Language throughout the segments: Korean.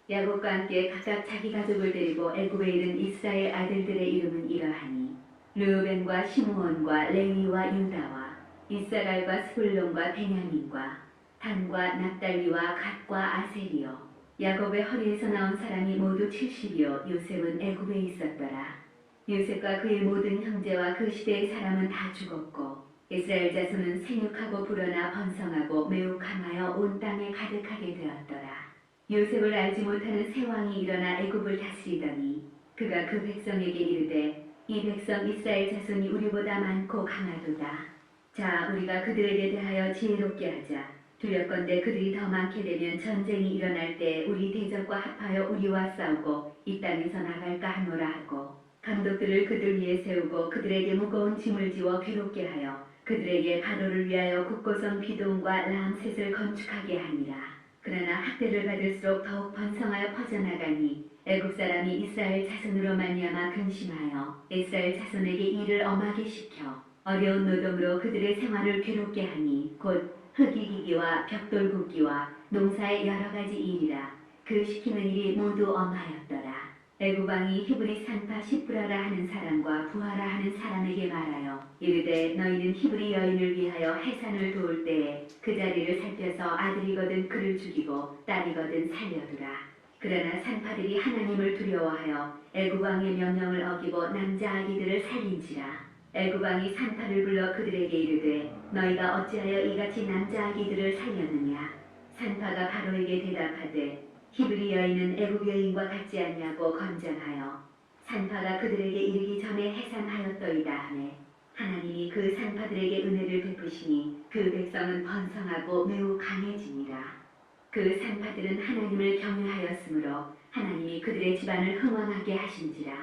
야곱과 함께 각각 자기 가족을 데리고 애굽에 이른 이스라엘 아들들의 이름은 이러하니 르우벤과 시므온과 레위와 유다와 이스라엘과 스불론과 베냐민과 단과 납달리와 갓과 아셀이요 야곱의 허리에서 나온 사람이 모두 70이요 요셉은 애굽에 있었더라. 요셉과 그의 모든 형제와 그 시대의 사람은 다 죽었고 이스라엘 자손은 생육하고 불어나 번성하고 매우 강하여 온 땅에 가득하게 되었더라. 요셉을 알지 못하는 새 왕이 일어나 애굽을 다스리더니 그가 그 백성에게 이르되 이 백성 이스라엘 자손이 우리보다 많고 강하도다. 자, 우리가 그들에게 대하여 지혜롭게 하자. 두렵건대 그들이 더 많게 되면 전쟁이 일어날 때 우리 대적과 합하여 우리와 싸우고 이 땅에서 나갈까 하노라 하고 감독들을 그들 위에 세우고 그들에게 무거운 짐을 지워 괴롭게 하여 그들에게 바로를 위하여 국고성 비동과 람셋을 건축하게 하니라. 그러나 학대를 받을수록 더욱 번성하여 퍼져나가니 애굽 사람이 이스라엘 자손으로 말미암아 근심하여 이스라엘 자손에게 일을 엄하게 시켜 어려운 노동으로 그들의 생활을 괴롭게 하니 곧 흙이기기와 벽돌 굽기와 농사의 여러 가지 일이라. 그 시키는 일이 모두 엄하였더라. 애굽 왕이 히브리 산파 시프라라 하는 사람과 부하라 하는 사람에게 말하여 이르되 너희는 히브리 여인을 위하여 해산을 도울 때에 그 자리를 살펴서 아들이거든 그를 죽이고 딸이거든 살려두라. 그러나 산파들이 하나님을 두려워하여 애굽 왕의 명령을 어기고 남자 아기들을 살린지라. 애굽 왕이 산파를 불러 그들에게 이르되 너희가 어찌하여 이같이 남자 아기들을 살렸느냐. 산파가 바로에게 대답하되 히브리 여인은 애굽 여인과 같지 않냐고 건전하여 산파가 그들에게 이르기 전에 해산하였더이다 하매 하나님이 그 산파들에게 은혜를 베푸시니 그 백성은 번성하고 매우 강해지니라. 그 산파들은 하나님을 경외하였으므로 하나님이 그들의 집안을 흥왕하게 하신지라.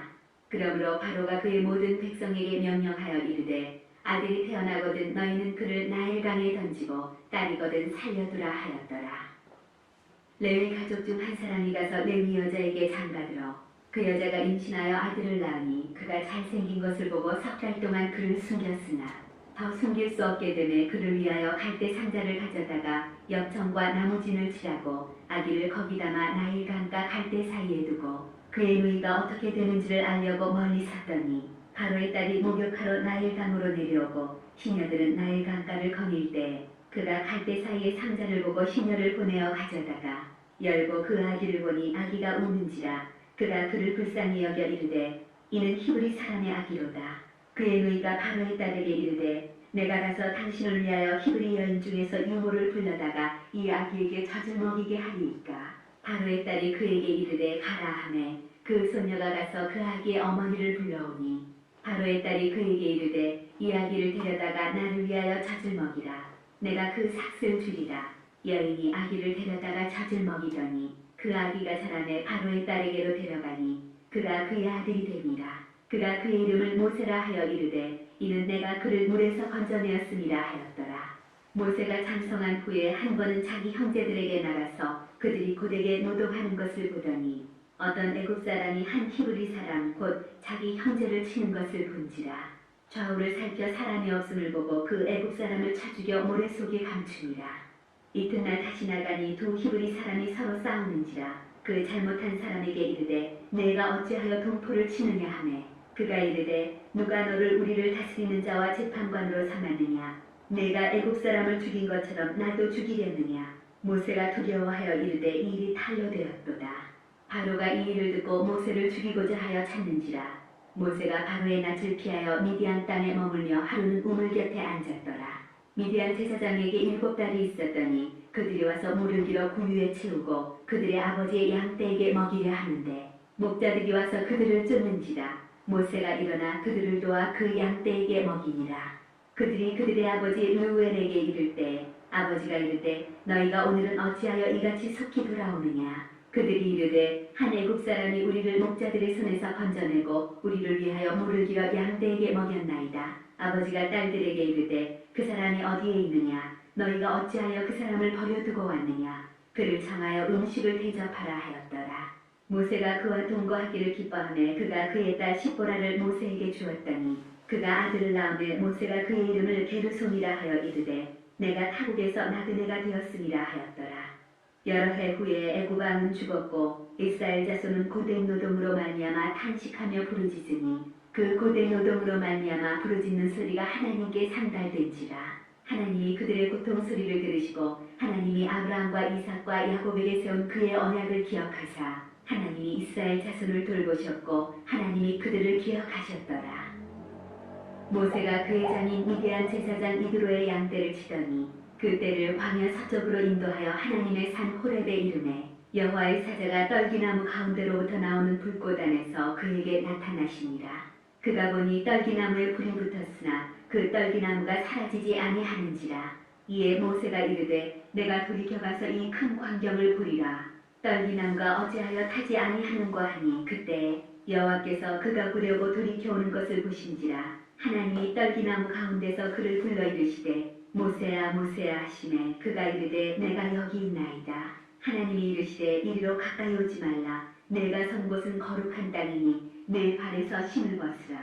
그러므로 바로가 그의 모든 백성에게 명령하여 이르되 아들이 태어나거든 너희는 그를 나일강에 던지고 딸이거든 살려두라 하였더라. 레위 가족 중 한 사람이 가서 레위 여자에게 장가들어 그 여자가 임신하여 아들을 낳으니 그가 잘생긴 것을 보고 석 달 동안 그를 숨겼으나 더 숨길 수 없게 되매 그를 위하여 갈대 상자를 가져다가 엽청과 나무진을 칠하고 아기를 거기 담아 나일강과 갈대 사이에 두고 그의 누이가 어떻게 되는지를 알려고 멀리 섰더니 바로의 딸이 목욕하러 나일강으로 내려오고 시녀들은 나일강가를 거닐 때 그가 갈대 사이에 상자를 보고 시녀를 보내어 가져다가 열고 그 아기를 보니 아기가 우는지라. 그가 그를 불쌍히 여겨 이르되 이는 히브리 사람의 아기로다. 그의 누이가 바로의 딸에게 이르되 내가 가서 당신을 위하여 히브리 여인 중에서 유모를 불러다가 이 아기에게 젖을 먹이게 하리이까. 바로의 딸이 그에게 이르되 가라 하매 그 소녀가 가서 그 아기의 어머니를 불러오니 바로의 딸이 그에게 이르되 이 아기를 데려다가 나를 위하여 젖을 먹이라. 내가 그 삭슬 주리라. 여인이 아기를 데려다가 젖을 먹이더니 그 아기가 자라매 바로의 딸에게로 데려가니 그가 그의 아들이 되니라. 그가 그의 이름을 모세라 하여 이르되 이는 내가 그를 물에서 건져내었음이라 하였더라. 모세가 장성한 후에 한 번은 자기 형제들에게 나가서 그들이 고되게 노동하는 것을 보더니 어떤 애굽 사람이 한 히브리 사람 곧 자기 형제를 치는 것을 본지라. 좌우를 살펴 사람이 없음을 보고 그 애굽 사람을 쳐 죽여 모래 속에 감추니라. 이튿날 다시 나가니 두 히브리 사람이 서로 싸우는지라. 그 잘못한 사람에게 이르되 내가 어찌하여 동포를 치느냐 하매 그가 이르되 누가 너를 우리를 다스리는 자와 재판관으로 삼았느냐. 내가 애굽 사람을 죽인 것처럼 나도 죽이려느냐. 모세가 두려워하여 이르되 이 일이 탈로 되었도다. 바로가 이 일을 듣고 모세를 죽이고자 하여 찾는지라. 모세가 바로의 낯을 피하여 미디안 땅에 머물며 하루는 우물 곁에 앉았더라. 미디안 제사장에게 7달이 있었더니 그들이 와서 물을 길어 구유에 채우고 그들의 아버지의 양떼에게 먹이려 하는데 목자들이 와서 그들을 쫓는지라. 모세가 일어나 그들을 도와 그 양떼에게 먹이니라. 그들이 그들의 아버지 르우엘에게 이를 때 아버지가 이르되 너희가 오늘은 어찌하여 이같이 속히 돌아오느냐. 그들이 이르되 한 애굽 사람이 우리를 목자들의 손에서 건져내고 우리를 위하여 물을 길어 양떼에게 먹였나이다. 아버지가 딸들에게 이르되 그 사람이 어디에 있느냐. 너희가 어찌하여 그 사람을 버려두고 왔느냐. 그를 청하여 음식을 대접하라 하였더라. 모세가 그와 동거하기를 기뻐하며 그가 그의 딸 십보라를 모세에게 주었더니 그가 아들을 낳으며 모세가 그의 이름을 게르솜이라 하여 이르되 내가 타국에서 나그네가 되었음이라 하였더라. 여러 해 후에 애굽 왕은 죽었고 이스라엘 자손은 고된 노동으로 말미암아 탄식하며 부르짖으니 그 고된 노동으로 말미암아 부르짖는 소리가 하나님께 상달된지라. 하나님이 그들의 고통 소리를 들으시고 하나님이 아브라함과 이삭과 야곱에게 세운 그의 언약을 기억하사 하나님이 이스라엘 자손을 돌보셨고 하나님이 그들을 기억하셨더라. 모세가 그의 장인 미디안 제사장 이드로의 양떼를 치더니 그 떼를 광야 서쪽으로 인도하여 하나님의 산 호렙에 이르매 여호와의 사자가 떨기나무 가운데로부터 나오는 불꽃 안에서 그에게 나타나시니라. 그가 보니 떨기나무에 불이 붙었으나 그 떨기나무가 사라지지 아니하는지라. 이에 모세가 이르되 내가 돌이켜가서 이 큰 광경을 보리라. 떨기나무가 어찌하여 타지 아니하는가 하니 그때 여호와께서 그가 보려고 돌이켜오는 것을 보신지라. 하나님이 떨기나무 가운데서 그를 불러 이르시되 모세야 모세야 하시매 그가 이르되 내가 여기 있나이다. 하나님이 이르시되 이리로 가까이 오지 말라. 내가 선 곳은 거룩한 땅이니 내 발에서 신을 벗으라.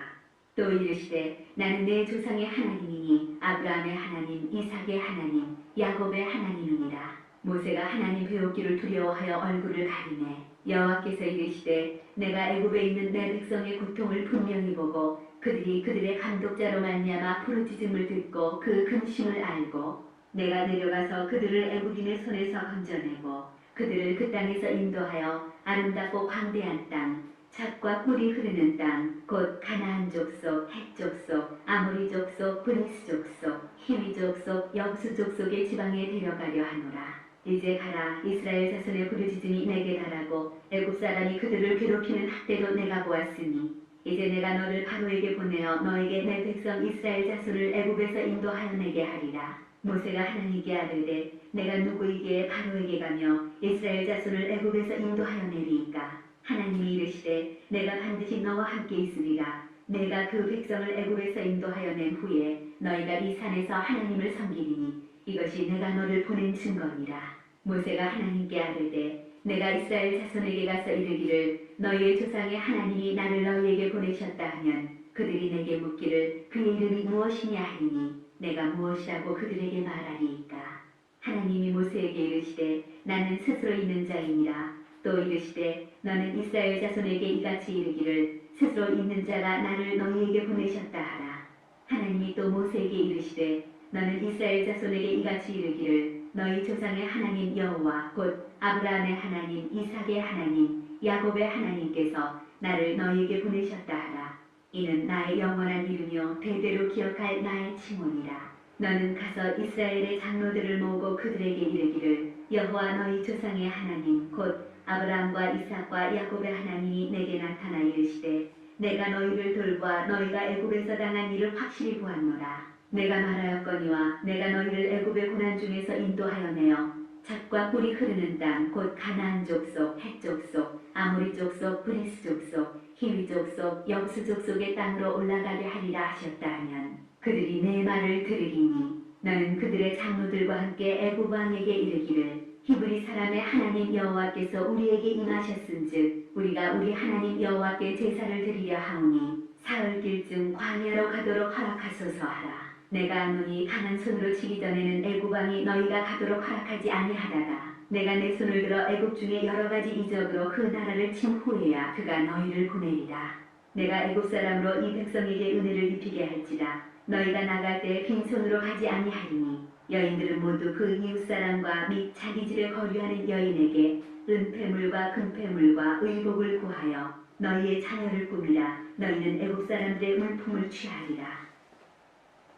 또 이르시되 나는 내 조상의 하나님이니 아브라함의 하나님 이삭의 하나님 야곱의 하나님이니라. 모세가 하나님 배우기를 두려워하여 얼굴을 가리매 여호와께서 이르시되 내가 애굽에 있는 내 백성의 고통을 분명히 보고 그들이 그들의 감독자로 말미암아 부르짖음을 듣고 그 근심을 알고 내가 내려가서 그들을 애굽인의 손에서 건져내고 그들을 그 땅에서 인도하여 아름답고 광대한 땅 젖과 꿀이 흐르는 땅 곧 가나안 족속 헷 족속 아모리 족속 브리스 족속 히위 족속 여부수 족속의 지방에 데려가려 하노라. 이제 가라. 이스라엘 자손의 부르짖음이 내게 달하고 애굽 사람이 그들을 괴롭히는 학대도 내가 보았으니 이제 내가 너를 바로에게 보내어 너에게 내 백성 이스라엘 자손을 애굽에서 인도하여 내게 하리라. 모세가 하나님께 아뢰되 내가 누구에게 바로에게 가며 이스라엘 자손을 애굽에서 인도하여 내리이까. 하나님이 이르시되 내가 반드시 너와 함께 있으리라. 내가 그 백성을 애굽에서 인도하여 낸 후에 너희가 이 산에서 하나님을 섬기리니 이것이 내가 너를 보낸 증거니라. 모세가 하나님께 아뢰되 내가 이스라엘 자손에게 가서 이르기를 너희의 조상의 하나님이 나를 너희에게 보내셨다 하면 그들이 내게 묻기를 그의 이름이 무엇이냐 하리니 내가 무엇이라고 그들에게 말하리이까. 하나님이 모세에게 이르시되 나는 스스로 있는 자이니라. 또 이르시되 너는 이스라엘 자손에게 이같이 이르기를 스스로 있는 자가 나를 너희에게 보내셨다 하라. 하나님이 또 모세에게 이르시되 너는 이스라엘 자손에게 이같이 이르기를 너희 조상의 하나님 여호와 곧 아브라함의 하나님 이삭의 하나님 야곱의 하나님께서 나를 너희에게 보내셨다 하라. 이는 나의 영원한 이름이요 대대로 기억할 나의 칭호니라. 너는 가서 이스라엘의 장로들을 모으고 그들에게 이르기를 여호와 너희 조상의 하나님 곧 아브라함과 이삭과 야곱의 하나님이 내게 나타나 이르시되 내가 너희를 돌보아 너희가 애굽에서 당한 일을 확실히 보았노라. 내가 말하였거니와 내가 너희를 애굽의 고난 중에서 인도하여 내어 젖과 꿀이 흐르는 땅 곧 가나안 족속 헷 족속 아모리 족속 브리스 족속 히위 족속 여부수 족속의 땅으로 올라가게 하리라 하셨다 하면 그들이 내 말을 들으리니 너는 그들의 장로들과 함께 애굽 왕에게 이르기를 히브리 사람의 하나님 여호와께서 우리에게 임하셨은즉 우리가 우리 하나님 여호와께 제사를 드리려 하오니 사흘길쯤 광야로 가도록 허락하소서 하라. 내가 아노니 강한 손으로 치기 전에는 애굽 왕이 너희가 가도록 허락하지 아니하다가 내가 내 손을 들어 애굽 중에 여러 가지 이적으로 그 나라를 친 후에야 그가 너희를 보내리라. 내가 애굽 사람으로 이 백성에게 은혜를 입히게 할지라. 너희가 나갈 때 빈손으로 가지 아니하리니 여인들은 모두 그 이웃사람과 및 자기 집에 거류하는 여인에게 은폐물과 금폐물과 의복을 구하여 너희의 자녀를 꾸미라. 너희는 애굽 사람들의 물품을 취하리라.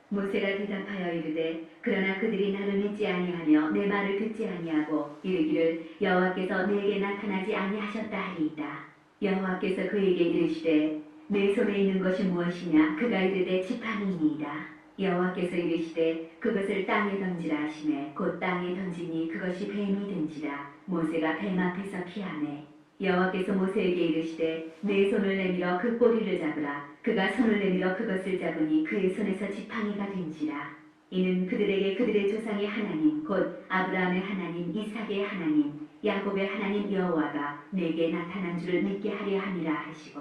모세가 대답하여 이르되 그러나 그들이 나를 믿지 아니하며 내 말을 듣지 아니하고 이르기를 여호와께서 내게 나타나지 아니하셨다 하리이다. 여호와께서 그에게 이르시되 내 손에 있는 것이 무엇이냐. 그가 이르되 지팡이니이다. 여호와께서 이르시되 그것을 땅에 던지라 하시매 곧 땅에 던지니 그것이 뱀이 된지라. 모세가 뱀 앞에서 피하매 여호와께서 모세에게 이르시되 내 손을 내밀어 그 꼬리를 잡으라. 그가 손을 내밀어 그것을 잡으니 그의 손에서 지팡이가 된지라. 이는 그들에게 그들의 조상의 하나님 곧 아브라함의 하나님 이삭의 하나님 야곱의 하나님 여호와가 내게 나타난 줄을 믿게 하려 함이라 하시고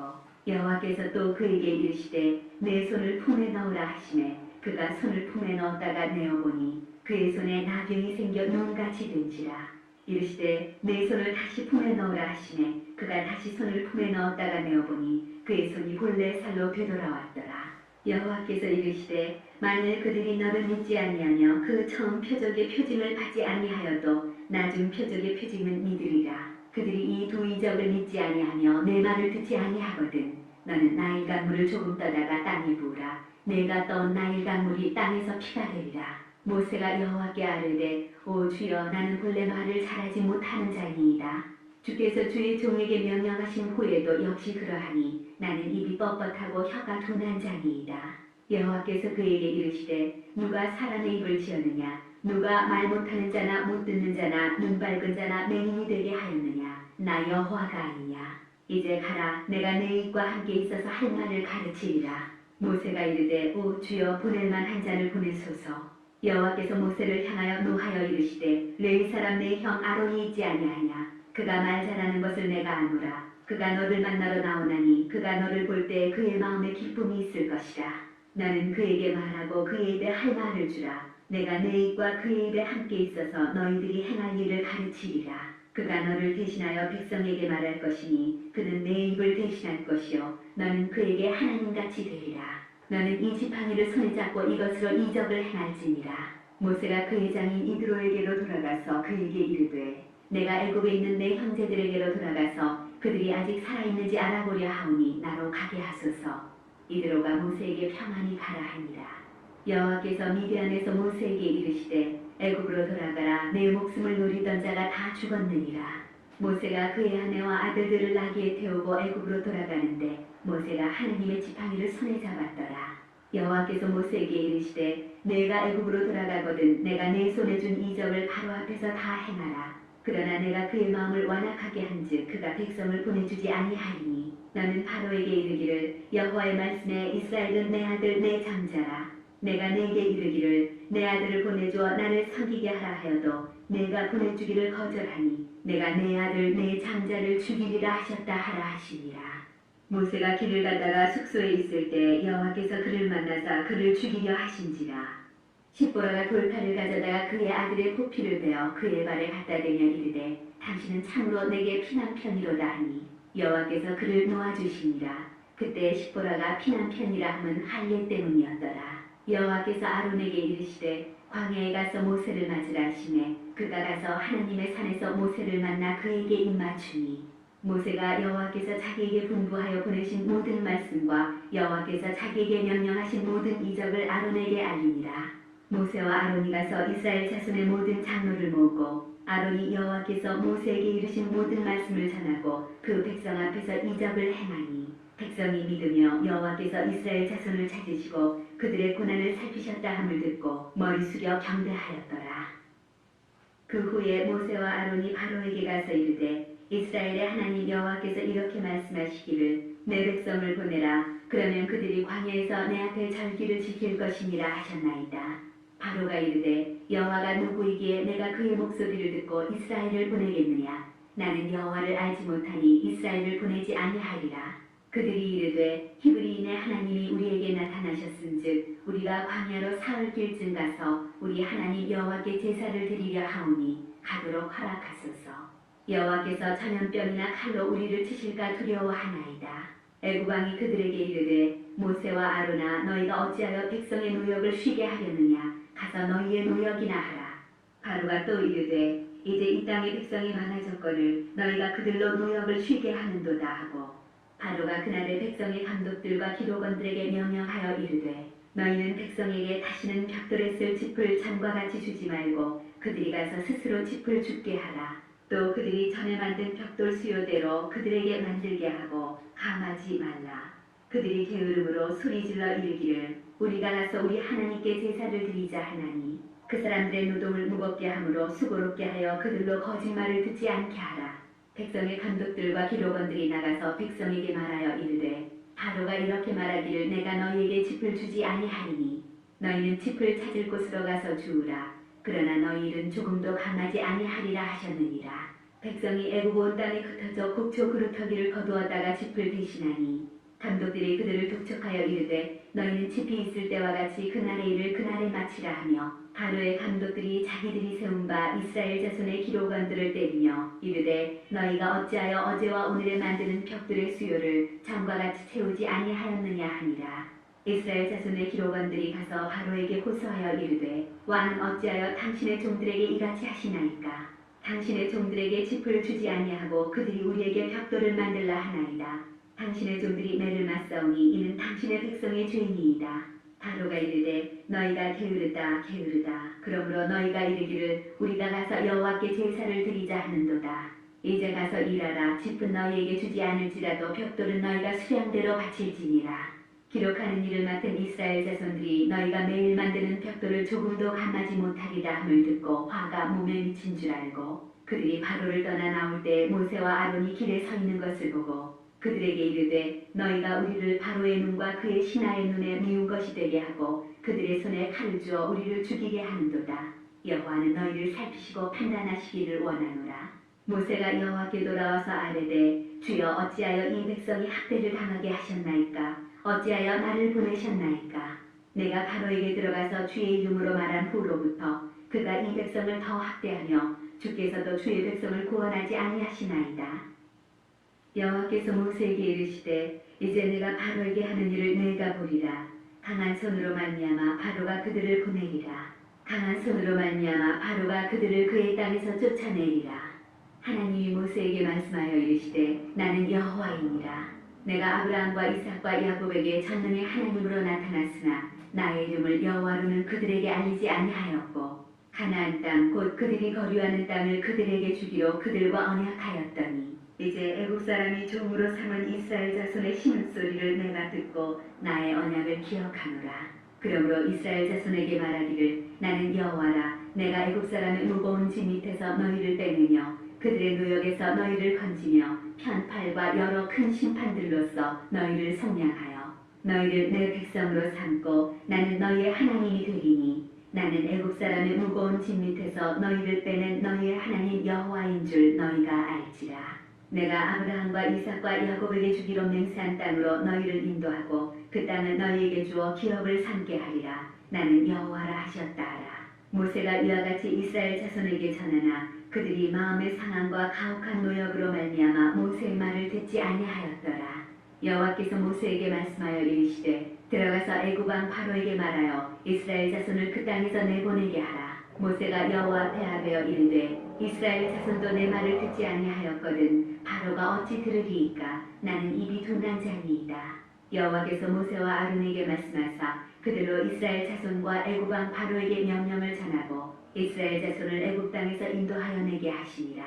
여호와께서 또 그에게 이르시되 내 손을 품에 넣으라 하시매 그가 손을 품에 넣었다가 내어보니 그의 손에 나병이 생겨 눈같이 된지라. 이르시되 내 손을 다시 품에 넣으라 하시매 그가 다시 손을 품에 넣었다가 내어보니 그의 손이 본래 살로 되돌아왔더라. 여호와께서 이르시되 만일 그들이 너를 믿지 아니하며 그 처음 표적의 표징을 받지 아니하여도 나중 표적의 표징은 믿으리라. 그들이 이 두 이적을 믿지 아니하며 내 말을 듣지 아니하거든 너는 나일 강물을 조금 떠다가 땅에 부으라. 내가 떠온 나일 강물이 땅에서 피가 되리라. 모세가 여호와께 아뢰되 오 주여 나는 본래 말을 잘하지 못하는 자이니이다. 주께서 주의 종에게 명령하신 후에도 역시 그러하니 나는 입이 뻣뻣하고 혀가 둔한 자니이다. 여호와께서 그에게 이르시되 누가 사람의 입을 지었느냐 누가 말 못하는 자나 못 듣는 자나 눈 밝은 자나 맹인이 되게 하였느냐 나 여호와가 아니냐. 이제 가라 내가 내 입과 함께 있어서 할 말을 가르치리라. 모세가 이르되 오 주여 보낼 만한 자를 보내소서. 여호와께서 모세를 향하여 노하여 이르시되 레위 사람 내 형 아론이 있지 아니하냐. 그가 말 잘하는 것을 내가 아노라. 그가 너를 만나러 나오나니 그가 너를 볼 때 그의 마음에 기쁨이 있을 것이라. 나는 그에게 말하고 그의 입에 할 말을 주라. 내가 내 입과 그의 입에 함께 있어서 너희들이 행할 일을 가르치리라. 그가 너를 대신하여 백성에게 말할 것이니 그는 내 입을 대신할 것이요 너는 그에게 하나님같이 되리라. 너는 이 지팡이를 손에 잡고 이것으로 이적을 행할지니라. 모세가 그의 장인 이드로에게로 돌아가서 그에게 이르되 내가 애굽에 있는 내 형제들에게로 돌아가서 그들이 아직 살아있는지 알아보려 하오니 나로 가게 하소서. 이드로가 모세에게 평안히 가라 하니라. 여호와께서 미디안에서 모세에게 이르시되 애굽으로 돌아가라. 내 목숨을 노리던 자가 다 죽었느니라. 모세가 그의 아내와 아들들을 나귀에 태우고 애굽으로 돌아가는데 모세가 하나님의 지팡이를 손에 잡았더라. 여호와께서 모세에게 이르시되 내가 애굽으로 돌아가거든 내가 내 손에 준 이적을 바로 앞에서 다 행하라. 그러나 내가 그의 마음을 완악하게 한즉 그가 백성을 보내주지 아니하리니 너는 바로에게 이르기를 여호와의 말씀에 이스라엘은 내 아들 내 장자라. 내가 내게 이르기를 내 아들을 보내주어 나를 섬기게 하라 하여도 내가 보내주기를 거절하니 내가 내 아들 내 장자를 죽이리라 하셨다 하라 하시니라. 모세가 길을 가다가 숙소에 있을 때 여호와께서 그를 만나사 그를 죽이려 하신지라. 십보라가 돌칼을 가져다가 그의 아들의 포피를 베어 그의 발에 갖다 대며 이르되 당신은 참으로 내게 피난 편이로다 하니 여호와께서 그를 놓아주시니라. 그때 십보라가 피난 편이라 함은 할례 때문이었더라. 여호와께서 아론에게 이르시되 광야에 가서 모세를 맞으라 하시매 그가 가서 하나님의 산에서 모세를 만나 그에게 입맞추니 모세가 여호와께서 자기에게 분부하여 보내신 모든 말씀과 여호와께서 자기에게 명령하신 모든 이적을 아론에게 알리니라. 모세와 아론이 가서 이스라엘 자손의 모든 장로를 모으고 아론이 여호와께서 모세에게 이르신 모든 말씀을 전하고 그 백성 앞에서 이적을 행하니 백성이 믿으며 여호와께서 이스라엘 자손을 찾으시고 그들의 고난을 살피셨다 함을 듣고 머리 숙여 경배하였더라. 그 후에 모세와 아론이 바로에게 가서 이르되 이스라엘의 하나님 여호와께서 이렇게 말씀하시기를 내 백성을 보내라. 그러면 그들이 광야에서 내 앞에 절기를 지킬 것이니라 하셨나이다. 바로가 이르되 여호와가 누구이기에 내가 그의 목소리를 듣고 이스라엘을 보내겠느냐. 나는 여호와를 알지 못하니 이스라엘을 보내지 아니하리라. 그들이 이르되 히브리인의 하나님이 우리에게 나타나셨은즉 우리가 광야로 사흘길쯤 가서 우리 하나님 여호와께 제사를 드리려 하오니 가도록 허락하소서. 여호와께서 전염병이나 칼로 우리를 치실까 두려워하나이다. 애굽 왕이 그들에게 이르되 모세와 아론아 너희가 어찌하여 백성의 노역을 쉬게 하려느냐. 가서 너희의 노역이나 하라. 바로가 또 이르되 이제 이 땅의 백성이 많아졌거늘 너희가 그들로 노역을 쉬게 하는도다 하고 바로가 그날의 백성의 감독들과 기록원들에게 명령하여 이르되 너희는 백성에게 다시는 벽돌에 쓸 짚을 전과 같이 주지 말고 그들이 가서 스스로 짚을 줍게 하라. 또 그들이 전에 만든 벽돌 수요대로 그들에게 만들게 하고 감하지 말라. 그들이 게으름으로 소리질러 이르기를 우리가 가서 우리 하나님께 제사를 드리자 하나니 그 사람들의 노동을 무겁게 함으로 수고롭게 하여 그들로 거짓말을 듣지 않게 하라. 백성의 감독들과 기록원들이 나가서 백성에게 말하여 이르되 바로가 이렇게 말하기를 내가 너희에게 짚을 주지 아니하리니 너희는 짚을 찾을 곳으로 가서 주우라. 그러나 너희 일은 조금도 감하지 아니하리라 하셨느니라. 백성이 애굽 온 땅에 흩어져 곡초 그루터기를 거두었다가 짚을 대신하니 감독들이 그들을 독촉하여 이르되 너희는 짚이 있을 때와 같이 그날의 일을 그날에 마치라 하며 바로의 감독들이 자기들이 세운 바 이스라엘 자손의 기록원들을 벽들을 때리며 이르되 너희가 어찌하여 어제와 오늘에 만드는 벽들의 수요를 전과 같이 채우지 아니하였느냐 하니라. 이스라엘 자손의 기록원들이 가서 바로에게 호소하여 이르되 왕은 어찌하여 당신의 종들에게 이같이 하시나이까. 당신의 종들에게 짚을 주지 아니하고 그들이 우리에게 벽돌을 만들라 하나이다. 당신의 종들이 매를 맞사오니 이는 당신의 백성의 죄니이다. 바로가 이르되 너희가 게으르다 게으르다. 그러므로 너희가 이르기를 우리가 가서 여호와께 제사를 드리자 하는도다. 이제 가서 일하라. 짚은 너희에게 주지 않을지라도 벽돌은 너희가 수량대로 바칠지니라. 기록하는 일을 맡은 이스라엘 자손들이 너희가 매일 만드는 벽돌을 조금도 감하지 못하리라 함을 듣고 화가 몸에 미친 줄 알고 그들이 바로를 떠나 나올 때 모세와 아론이 길에 서 있는 것을 보고 그들에게 이르되 너희가 우리를 바로의 눈과 그의 신하의 눈에 미운 것이 되게 하고 그들의 손에 칼을 주어 우리를 죽이게 하는도다. 여호와는 너희를 살피시고 판단하시기를 원하노라. 모세가 여호와께 돌아와서 아뢰되 주여 어찌하여 이 백성이 학대를 당하게 하셨나이까. 어찌하여 나를 보내셨나이까. 내가 바로에게 들어가서 주의 이름으로 말한 후로부터 그가 이 백성을 더 학대하며 주께서도 주의 백성을 구원하지 아니하시나이다. 여호와께서 모세에게 이르시되 이제 내가 바로에게 하는 일을 내가 보리라. 강한 손으로 말미암아 바로가 그들을 보내리라. 강한 손으로 말미암아 바로가 그들을 그의 땅에서 쫓아내리라. 하나님이 모세에게 말씀하여 이르시되 나는 여호와이니라. 내가 아브라함과 이삭과 야곱에게 전능의 하나님으로 나타났으나 나의 이름을 여호와로는 그들에게 알리지 아니하였고 가나안 땅 곧 그들이 거류하는 땅을 그들에게 주기로 그들과 언약하였더니 이제 애국 사람이 종으로 삼은 이스라엘 자손의 신음소리를 내가 듣고 나의 언약을 기억하노라. 그러므로 이스라엘 자손에게 말하기를 나는 여호와라. 내가 애국 사람의 무거운 짐 밑에서 너희를 빼내며 그들의 노역에서 너희를 건지며 편팔과 여러 큰 심판들로서 너희를 속량하여 너희를 내 백성으로 삼고 나는 너희의 하나님이 되리니 나는 애국 사람의 무거운 짐 밑에서 너희를 빼낸 너희의 하나님 여호와인 줄 너희가 알지라. 내가 아브라함과 이삭과 야곱에게 주기로 맹세한 땅으로 너희를 인도하고 그 땅을 너희에게 주어 기업을 삼게 하리라. 나는 여호와라 하셨다 하라. 모세가 이와 같이 이스라엘 자손에게 전하나 그들이 마음의 상함과 가혹한 노역으로 말미암아 모세의 말을 듣지 아니하였더라. 여호와께서 모세에게 말씀하여 이르시되 들어가서 애굽 왕 바로에게 말하여 이스라엘 자손을 그 땅에서 내보내게 하라. 모세가 여호와 앞에 아뢰어 이르되 이스라엘 자손도 내 말을 듣지 아니하였거든 바로가 어찌 들으리이까. 나는 입이 둔한 자니이다. 여호와께서 모세와 아론에게 말씀하사 그들로 이스라엘 자손과 애굽 왕 바로에게 명령을 전하고 이스라엘 자손을 애굽 땅에서 인도하여 내게 하시니라.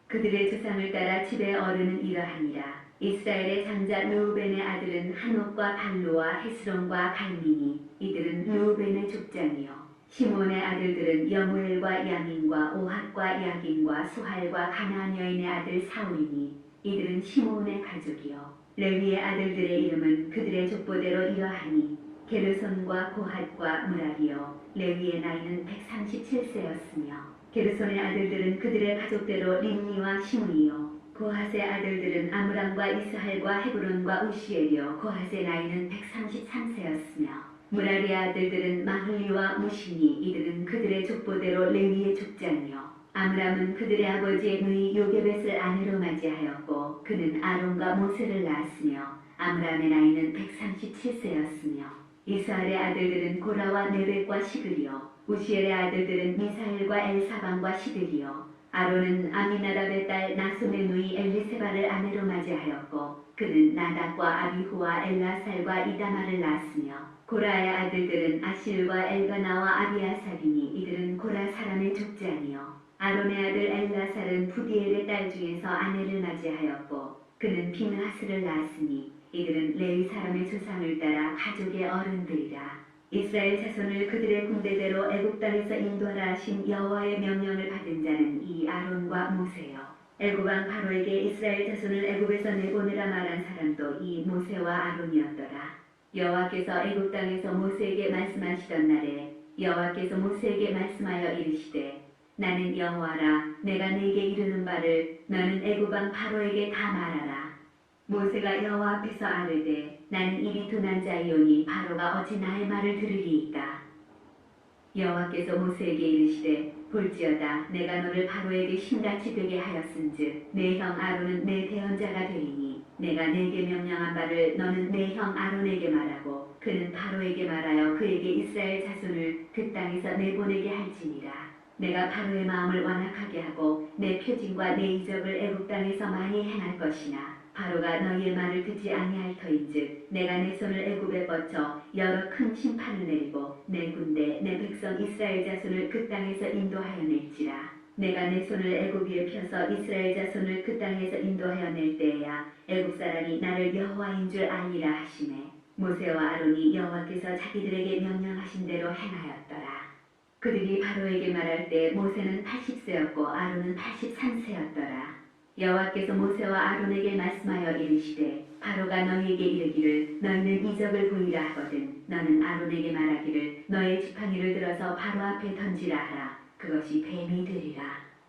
그들의 조상을 따라 집의 어른은 이러하니라. 이스라엘의 장자 르우벤의 아들은 한옥과 발루와 헤스론과 갈미니 이들은 르우벤의 족장이요. 시몬의 아들들은 여무엘과 야민과 오핫과 야긴과 수할과 가나안 여인의 아들 사울이니 이들은 시몬의 가족이요. 레위의 아들들의 이름은 그들의 족보대로 이러하니 게르손과 고핫과 무라리요. 레위의 나이는 137세였으며 게르손의 아들들은 그들의 가족대로 림니와 시므이요. 고핫의 아들들은 아므람과 이스할과 헤브론과 우시엘이요. 고핫의 나이는 133세였으며 무라리의 아들들은 마흘리와 무시니 이들은 그들의 족보대로 레위의 족장이요. 아므람은 그들의 아버지의 누이 요게벳을 아내로 맞이하였고 그는 아론과 모세를 낳았으며 아므람의 나이는 137세였으며 이스할의 아들들은 고라와 네벡과 시글이요. 우시엘의 아들들은 미사엘과 엘사방과 시들이요. 아론은 아미나답의 딸 나손의 누이 엘리세바를 아내로 맞이하였고 그는 나답과 아비후와 엘라살과 이다마를 낳았으며 고라의 아들들은 아실과 엘가나와 아비아삽이니 이들은 고라 사람의 족장이요. 아론의 아들 엘라살은 부디엘의 딸 중에서 아내를 맞이하였고 그는 비느하스를 낳았으니 이들은 레위 사람의 조상을 따라 가족의 어른들이라. 이스라엘 자손을 그들의 군대대로 애굽 땅에서 인도하라 하신 여호와의 명령을 받은 자는 이 아론과 모세요. 애굽 왕 바로에게 이스라엘 자손을 애굽에서 내보내라 말한 사람도 이 모세와 아론이었더라. 여호와께서 애굽 땅에서 모세에게 말씀하시던 날에 여호와께서 모세에게 말씀하여 이르시되 나는 여호와라. 내가 네게 이르는 바를 너는 애굽 왕 바로에게 다 말하라. 모세가 여호와 앞에서 아뢰되 나는 입이 둔한 자이오니 바로가 어찌 나의 말을 들으리이까. 여호와께서 모세에게 이르시되 볼지어다 내가 너를 바로에게 신같이 되게 하였은즉 내 형 아론은 내 대언자가 되리니 내가 내게 명령한 바를 너는 내 형 아론에게 말하고 그는 바로에게 말하여 그에게 이스라엘 자손을 그 땅에서 내보내게 할지니라. 내가 바로의 마음을 완악하게 하고 내 표징과 내 이적을 애굽 땅에서 많이 행할 것이나 바로가 너희의 말을 듣지 아니할 터인즉 내가 내 손을 애굽에 뻗쳐 여러 큰 심판을 내리고 내 군대 내 백성 이스라엘 자손을 그 땅에서 인도하여 낼지라. 내가 내 손을 애굽 위에 펴서 이스라엘 자손을 그 땅에서 인도하여 낼 때에야 애굽 사람이 나를 여호와인 줄 아니라 하시매 모세와 아론이 여호와께서 자기들에게 명령하신 대로 행하였더라. 그들이 바로에게 말할 때 모세는 80세였고 아론은 83세였더라. 여호와께서 모세와 아론에게 말씀하여 이르시되 바로가 너희에게 이르기를 너희는 이적을 보이라 하거든 너는 아론에게 말하기를 너의 지팡이를 들어서 바로 앞에 던지라 하라. 그것이 뱀이 되리라.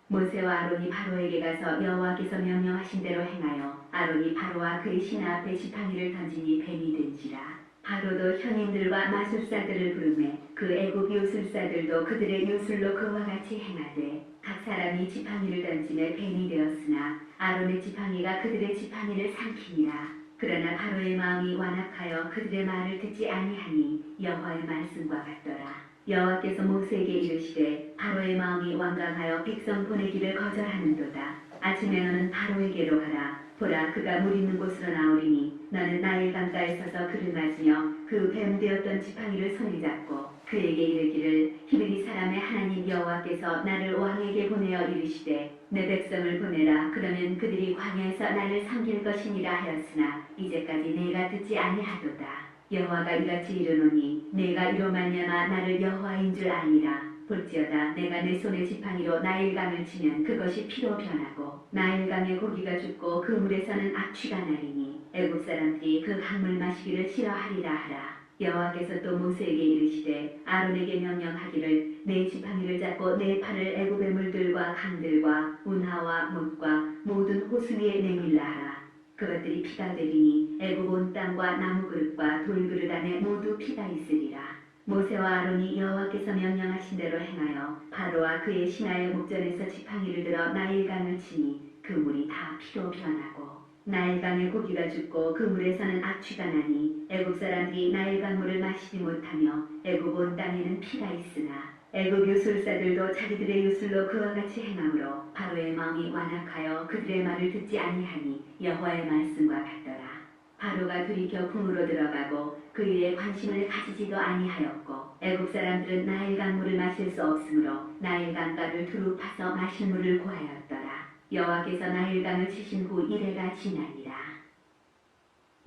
모세와 아론이 바로에게 가서 여호와께서 명령하신 대로 행하여 아론이 바로와 그의 신하 앞에 지팡이를 던지니 뱀이 된지라. 바로도 현인들과 마술사들을 부르매 그 애굽 요술사들도 그들의 요술로 그와 같이 행하되 각 사람이 지팡이를 던지며 뱀이 되었으나 아론의 지팡이가 그들의 지팡이를 삼키니라. 그러나 바로의 마음이 완악하여 그들의 말을 듣지 아니하니 여호와의 말씀과 같더라. 여호와께서 모세에게 이르시되 바로의 마음이 완강하여 백성 보내기를 거절하는도다. 아침에 너는 바로에게로 가라. 보라 그가 물 있는 곳으로 나오리니 너는 나일 강가에 서서 그를 맞으며 그 뱀 되었던 지팡이를 손에 잡고 그에게 이르기를 히브리 사람의 하나님 여호와께서 나를 왕에게 보내어 이르시되 내 백성을 보내라. 그러면 그들이 광야에서 나를 섬길 것이니라 하였으나 이제까지 내가 듣지 아니하도다. 여호와가 이같이 이르노니 내가 이로 말미암아 나를 여호와인 줄 아니라. 볼지어다 내가 내 손의 지팡이로 나일강을 치면 그것이 피로 변하고 나일강의 고기가 죽고 그 물에서는 악취가 나리니 애굽 사람들이 그 강물 마시기를 싫어하리라 하라. 여호와께서 또 모세에게 이르시되 아론에게 명령하기를 내 지팡이를 잡고 내 팔을 애굽의 물들과 강들과 운하와 못과 모든 호수 위에 내밀라 하라. 그것들이 피가 되리니 애굽 온 땅과 나무 그릇과 돌 그릇 안에 모두 피가 있으리라. 모세와 아론이 여호와께서 명령하신 대로 행하여 바로와 그의 신하의 목전에서 지팡이를 들어 나일강을 치니 그 물이 다 피로 변하고 나일강의 고기가 죽고 그 물에서는 악취가 나니 애굽 사람들이 나일강 물을 마시지 못하며 애굽 온 땅에는 피가 있으나 애굽 요술사들도 자기들의 요술로 그와 같이 행함으로 바로의 마음이 완악하여 그들의 말을 듣지 아니하니 여호와의 말씀과 같더라. 바로가 들이켜 궁으로 들어가고 그 일에 관심을 가지지도 아니하였고 애굽 사람들은 나일강 물을 마실 수 없으므로 나일강가를 두루 파서 마실 물을 구하였더라. 여호와께서 나일강을 치신 후 이래가 지나니라.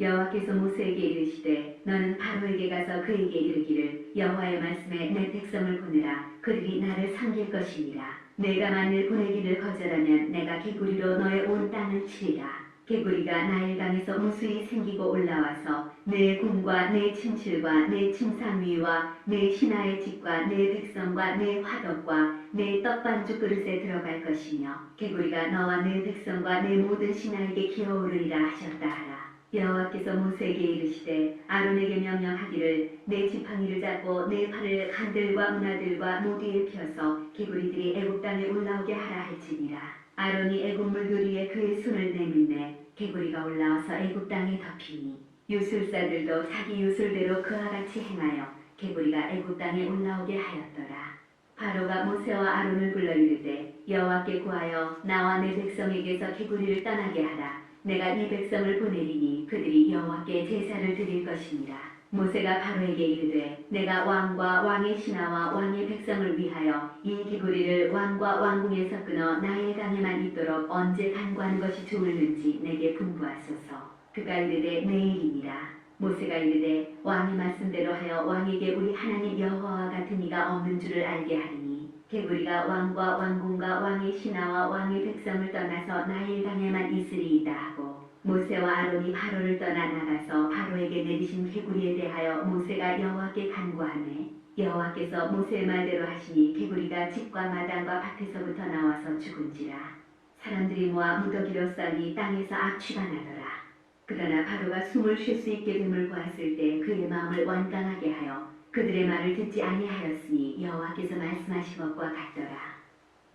여호와께서 모세에게 이르시되 너는 바로에게 가서 그에게 이르기를 여호와의 말씀에 내 백성을 보내라. 그들이 나를 섬길 것이니라. 내가 만일 보내기를 거절하면 내가 개구리로 너의 온 땅을 치리라. 개구리가 나일강에서 무수히 생기고 올라와서 내 궁과 내 침실과 내 침상 위와 내 신하의 집과 내 백성과 내 화덕과 내 떡반죽 그릇에 들어갈 것이며 개구리가 너와 내 백성과 내 모든 신하에게 기어오르리라 하셨다 하라. 여호와께서 모세에게 이르시되 아론에게 명령하기를 내 지팡이를 잡고 내 팔을 간들과 운하들과 모두에 펴서 개구리들이 애굽 땅에 올라오게 하라 할지니라. 아론이 애굽 물들 위에 그의 손을 내밀매 개구리가 올라와서 애굽 땅에 덮이니 요술사들도 자기 요술대로 그와 같이 행하여 개구리가 애굽 땅에 올라오게 하였더라. 바로가 모세와 아론을 불러 이르되 여호와께 구하여 나와 내 백성에게서 개구리를 떠나게 하라. 내가 이 백성을 보내리니 그들이 여호와께 제사를 드릴 것이니라. 모세가 바로에게 이르되 내가 왕과 왕의 신하와 왕의 백성을 위하여 이 개구리를 왕과 왕궁에서 끊어 나일강에만 있도록 언제 간구하는 것이 좋을는지 내게 분부하소서. 그가 이르되 내일이니라. 모세가 이르되 왕의 말씀대로 하여 왕에게 우리 하나님 여호와와 같은 이가 없는 줄을 알게 하리니 개구리가 왕과 왕궁과 왕의 신하와 왕의 백성을 떠나서 나일강에만 있으리이다 하고 모세와 아론이 바로를 떠나 나가서 바로에게 내리신 개구리에 대하여 모세가 여호와께 간구하매 여호와께서 모세의 말대로 하시니 개구리가 집과 마당과 밭에서부터 나와서 죽은지라. 사람들이 모아 무더기로 싸니 땅에서 악취가 나더라. 그러나 바로가 숨을 쉴 수 있게 됨을 보았을 때 그의 마음을 완강하게 하여 그들의 말을 듣지 아니하였으니 여호와께서 말씀하신 것과 같더라.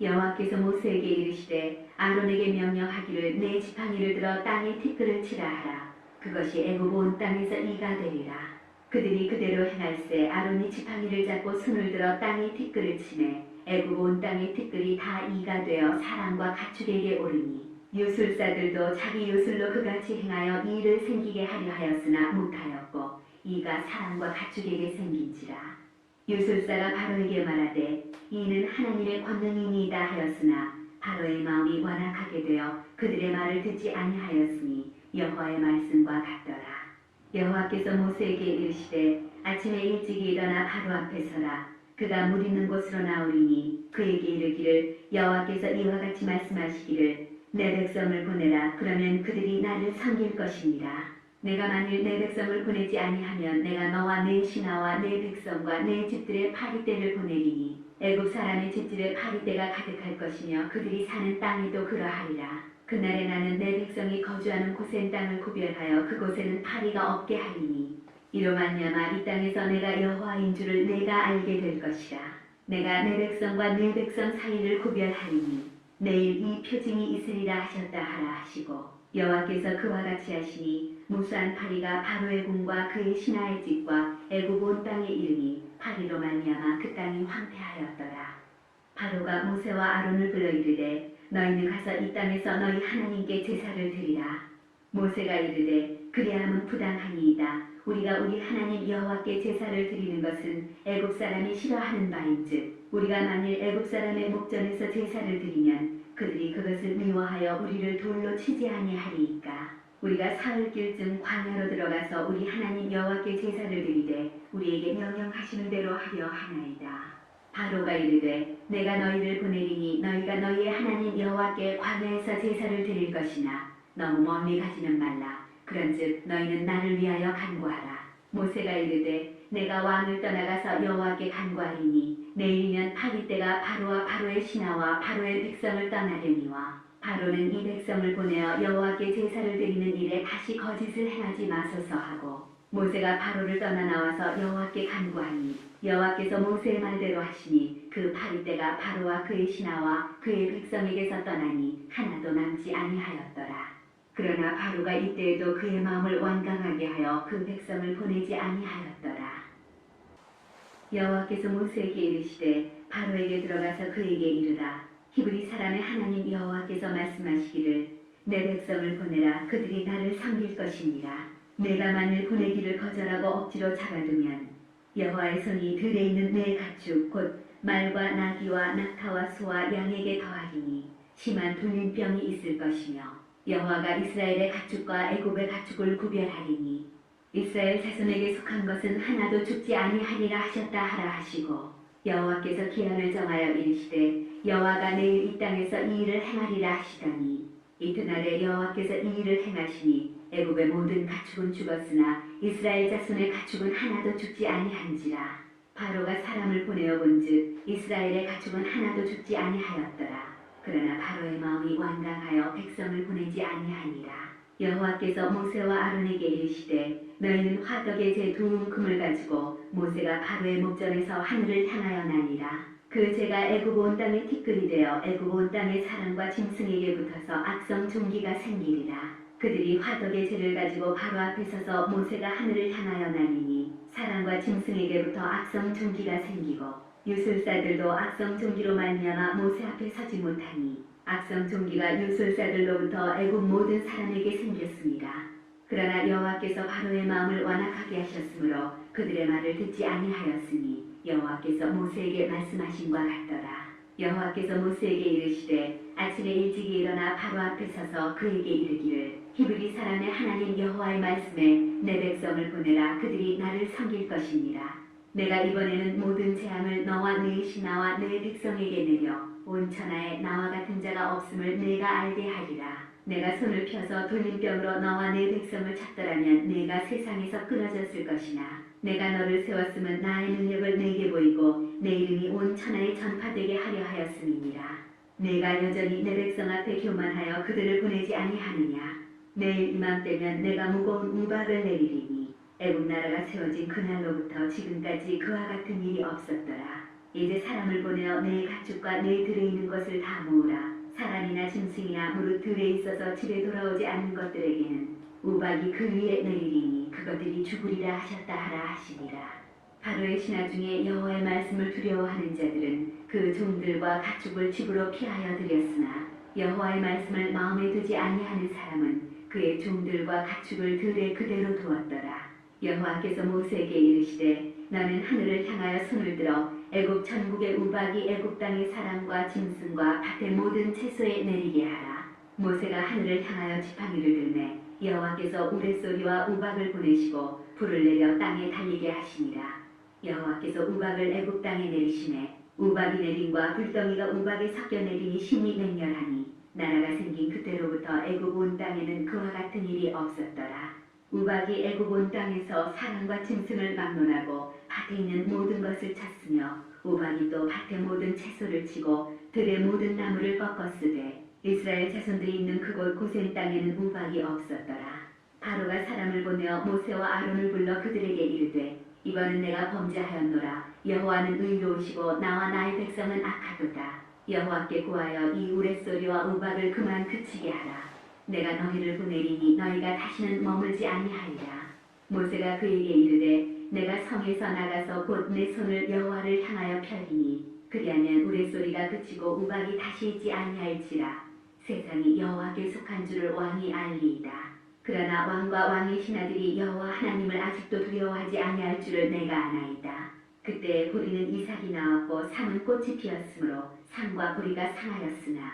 여호와께서 모세에게 이르시되 아론에게 명령하기를 내 지팡이를 들어 땅에 티끌을 치라 하라. 그것이 애굽 온 땅에서 이가 되리라. 그들이 그대로 행할세. 아론이 지팡이를 잡고 손을 들어 땅에 티끌을 치매 애굽 온 땅의 티끌이 다 이가 되어 사람과 가축에게 오르니 유술사들도 자기 유술로 그같이 행하여 이를 생기게 하려 하였으나 못하였고 이가 사람과 가축에게 생긴지라. 유술사가 바로에게 말하되 이는 하나님의 권능이니이다 하였으나 바로의 마음이 완악하게 되어 그들의 말을 듣지 아니하였으니 여호와의 말씀과 같더라. 여호와께서 모세에게 이르시되 아침에 일찍이 일어나 바로 앞에 서라. 그가 물 있는 곳으로 나오리니 그에게 이르기를 여호와께서 이와 같이 말씀하시기를 내 백성을 보내라. 그러면 그들이 나를 섬길 것이니라. 내가 만일 내 백성을 보내지 아니하면 내가 너와 내 신하와 내 백성과 내 집들의 파리떼를 보내리니 애굽 사람의 집집에 파리떼가 가득할 것이며 그들이 사는 땅에도 그러하리라. 그날에 나는 내 백성이 거주하는 곳엔 땅을 구별하여 그곳에는 파리가 없게 하리니 이로 말미암아 이 땅에서 내가 여호와인 줄을 내가 알게 될 것이라. 내가 내 백성과 내 백성 사이를 구별하리니 내일 이 표징이 있으리라 하셨다 하라 하시고 여호와께서 그와 같이 하시니 무수한 파리가 바로의 궁과 그의 신하의 집과 애굽 온 땅에 이르니 파리로 말미암아 그 땅이 황폐하였더라. 바로가 모세와 아론을 불러 이르되 너희는 가서 이 땅에서 너희 하나님께 제사를 드리라. 모세가 이르되 그리함은 부당하니이다. 우리가 우리 하나님 여호와께 제사를 드리는 것은 애굽 사람이 싫어하는 바인즉 우리가 만일 애굽 사람의 목전에서 제사를 드리면 그들이 그것을 미워하여 우리를 돌로 치지 아니하리이까. 우리가 사흘길쯤 광야로 들어가서 우리 하나님 여호와께 제사를 드리되 우리에게 명령하시는 대로 하려 하나이다. 바로가 이르되 내가 너희를 보내리니 너희가 너희의 하나님 여호와께 광야에서 제사를 드릴 것이나 너무 멀리 가지는 말라. 그런즉 너희는 나를 위하여 간구하라. 모세가 이르되 내가 왕을 떠나가서 여호와께 간구하리니 내일이면 파리떼가 바로와 바로의 신하와 바로의 백성을 떠나려니와 바로는 이 백성을 보내어 여호와께 제사를 드리는 일에 다시 거짓을 행하지 마소서 하고 모세가 바로를 떠나 나와서 여호와께 간구하니 여호와께서 모세의 말대로 하시니 그 파리떼가 바로와 그의 신하와 그의 백성에게서 떠나니 하나도 남지 아니하였더라. 그러나 바로가 이때에도 그의 마음을 완강하게 하여 그 백성을 보내지 아니하였더라. 여호와께서 모세에게 이르시되 바로에게 들어가서 그에게 이르라. 히브리 사람의 하나님 여호와께서 말씀하시기를 내 백성을 보내라. 그들이 나를 섬길 것이니라. 내가 만일 보내기를 거절하고 억지로 잡아두면 여호와의 손이 들에 있는 내 가축 곧 말과 나귀와 낙타와 소와 양에게 더하리니 심한 돌림병이 있을 것이며 여호와가 이스라엘의 가축과 애굽의 가축을 구별하리니 이스라엘 자손에게 속한 것은 하나도 죽지 아니하리라 하셨다 하라 하시고 여호와께서 기한을 정하여 이르시되 여호와가 내일 이 땅에서 이 일을 행하리라 하시더니 이튿날에 여호와께서 이 일을 행하시니 애굽의 모든 가축은 죽었으나 이스라엘 자손의 가축은 하나도 죽지 아니한지라. 바로가 사람을 보내어 본즉 이스라엘의 가축은 하나도 죽지 아니하였더라. 그러나 바로의 마음이 완강하여 백성을 보내지 아니하니라. 여호와께서 모세와 아론에게 이르시되 너희는 화덕의 제 두 움큼을 가지고 모세가 바로의 목전에서 하늘을 향하여 나니라. 그 제가 애굽 온 땅의 티끌이 되어 애굽 온 땅의 사람과 짐승에게 붙어서 악성 종기가 생기리라. 그들이 화덕의 재를 가지고 바로 앞에 서서 모세가 하늘을 향하여 나니니 사람과 짐승에게부터 악성 종기가 생기고 유술사들도 악성 종기로 말미암아 모세 앞에 서지 못하니 악성 종기가 유술사들로부터 애굽 모든 사람에게 생겼습니다. 그러나 여호와께서 바로의 마음을 완악하게 하셨으므로 그들의 말을 듣지 아니하였으니 여호와께서 모세에게 말씀하신 바 같더라. 여호와께서 모세에게 이르시되 아침에 일찍이 일어나 바로 앞에 서서 그에게 이르기를 히브리 사람의 하나님 여호와의 말씀에 내 백성을 보내라. 그들이 나를 섬길 것이니라. 내가 이번에는 모든 재앙을 너와 네 신하와 네 백성에게 내려 온 천하에 나와 같은 자가 없음을 내가 알게 하리라. 내가 손을 펴서 돌림병으로 너와 네 백성을 찾더라면 내가 세상에서 끊어졌을 것이나 내가 너를 세웠음은 나의 능력을 내게 보이고 내 이름이 온 천하에 전파되게 하려 하였음이니라. 내가 여전히 내 백성 앞에 교만하여 그들을 보내지 아니하느냐. 내일 이맘때면 내가 무거운 우박을 내리리니 애굽 나라가 세워진 그날로부터 지금까지 그와 같은 일이 없었더라. 이제 사람을 보내어 내 가축과 내 들에 있는 것을 다 모으라. 사람이나 짐승이나 무릇 들에 있어서 집에 돌아오지 않는 것들에게는 우박이 그 위에 내리리니 그것들이 죽으리라 하셨다 하라 하시니라. 바로의 신하 중에 여호와의 말씀을 두려워하는 자들은 그 종들과 가축을 집으로 피하여 들였으나 여호와의 말씀을 마음에 두지 아니하는 사람은 그의 종들과 가축을 들에 그대로 두었더라. 여호와께서 모세에게 이르시되 너는 하늘을 향하여 손을 들어 애굽 전국의 우박이 애굽 땅의 사람과 짐승과 밭의 모든 채소에 내리게 하라. 모세가 하늘을 향하여 지팡이를 들매 여호와께서 우레소리와 우박을 보내시고 불을 내려 땅에 달리게 하시니라. 여호와께서 우박을 애굽 땅에 내리시매 우박이 내림과 불덩이가 우박에 섞여 내리니 심히 맹렬하니 나라가 생긴 그때로부터 애굽 온 땅에는 그와 같은 일이 없었더라. 우박이 애굽 온 땅에서 사람과 짐승을 막론하고 밭에 있는 모든 것을 쳤으며 우박이 또 밭의 모든 채소를 치고 들의 모든 나무를 꺾었으되 이스라엘 자손들이 있는 그곳 고센 땅에는 우박이 없었더라. 바로가 사람을 보내어 모세와 아론을 불러 그들에게 이르되 이번은 내가 범죄하였노라. 여호와는 의로우시고 나와 나의 백성은 악하도다. 여호와께 구하여 이 우레소리와 우박을 그만 그치게 하라. 내가 너희를 보내리니 너희가 다시는 머물지 아니하리라. 모세가 그에게 이르되 내가 성에서 나가서 곧 내 손을 여호와를 향하여 펴리니 그리하면 우레소리가 그치고 우박이 다시 있지 아니할지라. 세상이 여호와께 속한 줄을 왕이 알리이다. 그러나 왕과 왕의 신하들이 여호와 하나님을 아직도 두려워하지 아니할 줄을 내가 아나이다. 그때 보리는 이삭이 나왔고 삼은 꽃이 피었으므로 삼과 보리가 상하였으나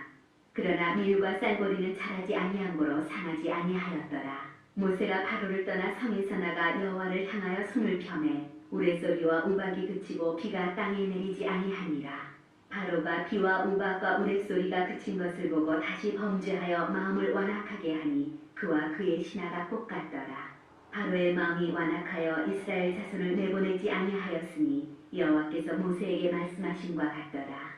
그러나 밀과 쌀보리는 자라지 아니함으로 상하지 아니하였더라. 모세가 바로를 떠나 성에서 나가 여호와를 향하여 손을 펴매 우레소리와 우박이 그치고 비가 땅에 내리지 아니하니라. 바로가 비와 우박과 우레소리가 그친 것을 보고 다시 범죄하여 마음을 완악하게 하니 그와 그의 신하가 똑같더라. 바로의 마음이 완악하여 이스라엘 자손을 내보내지 아니하였으니 여호와께서 모세에게 말씀하신 바 같더라.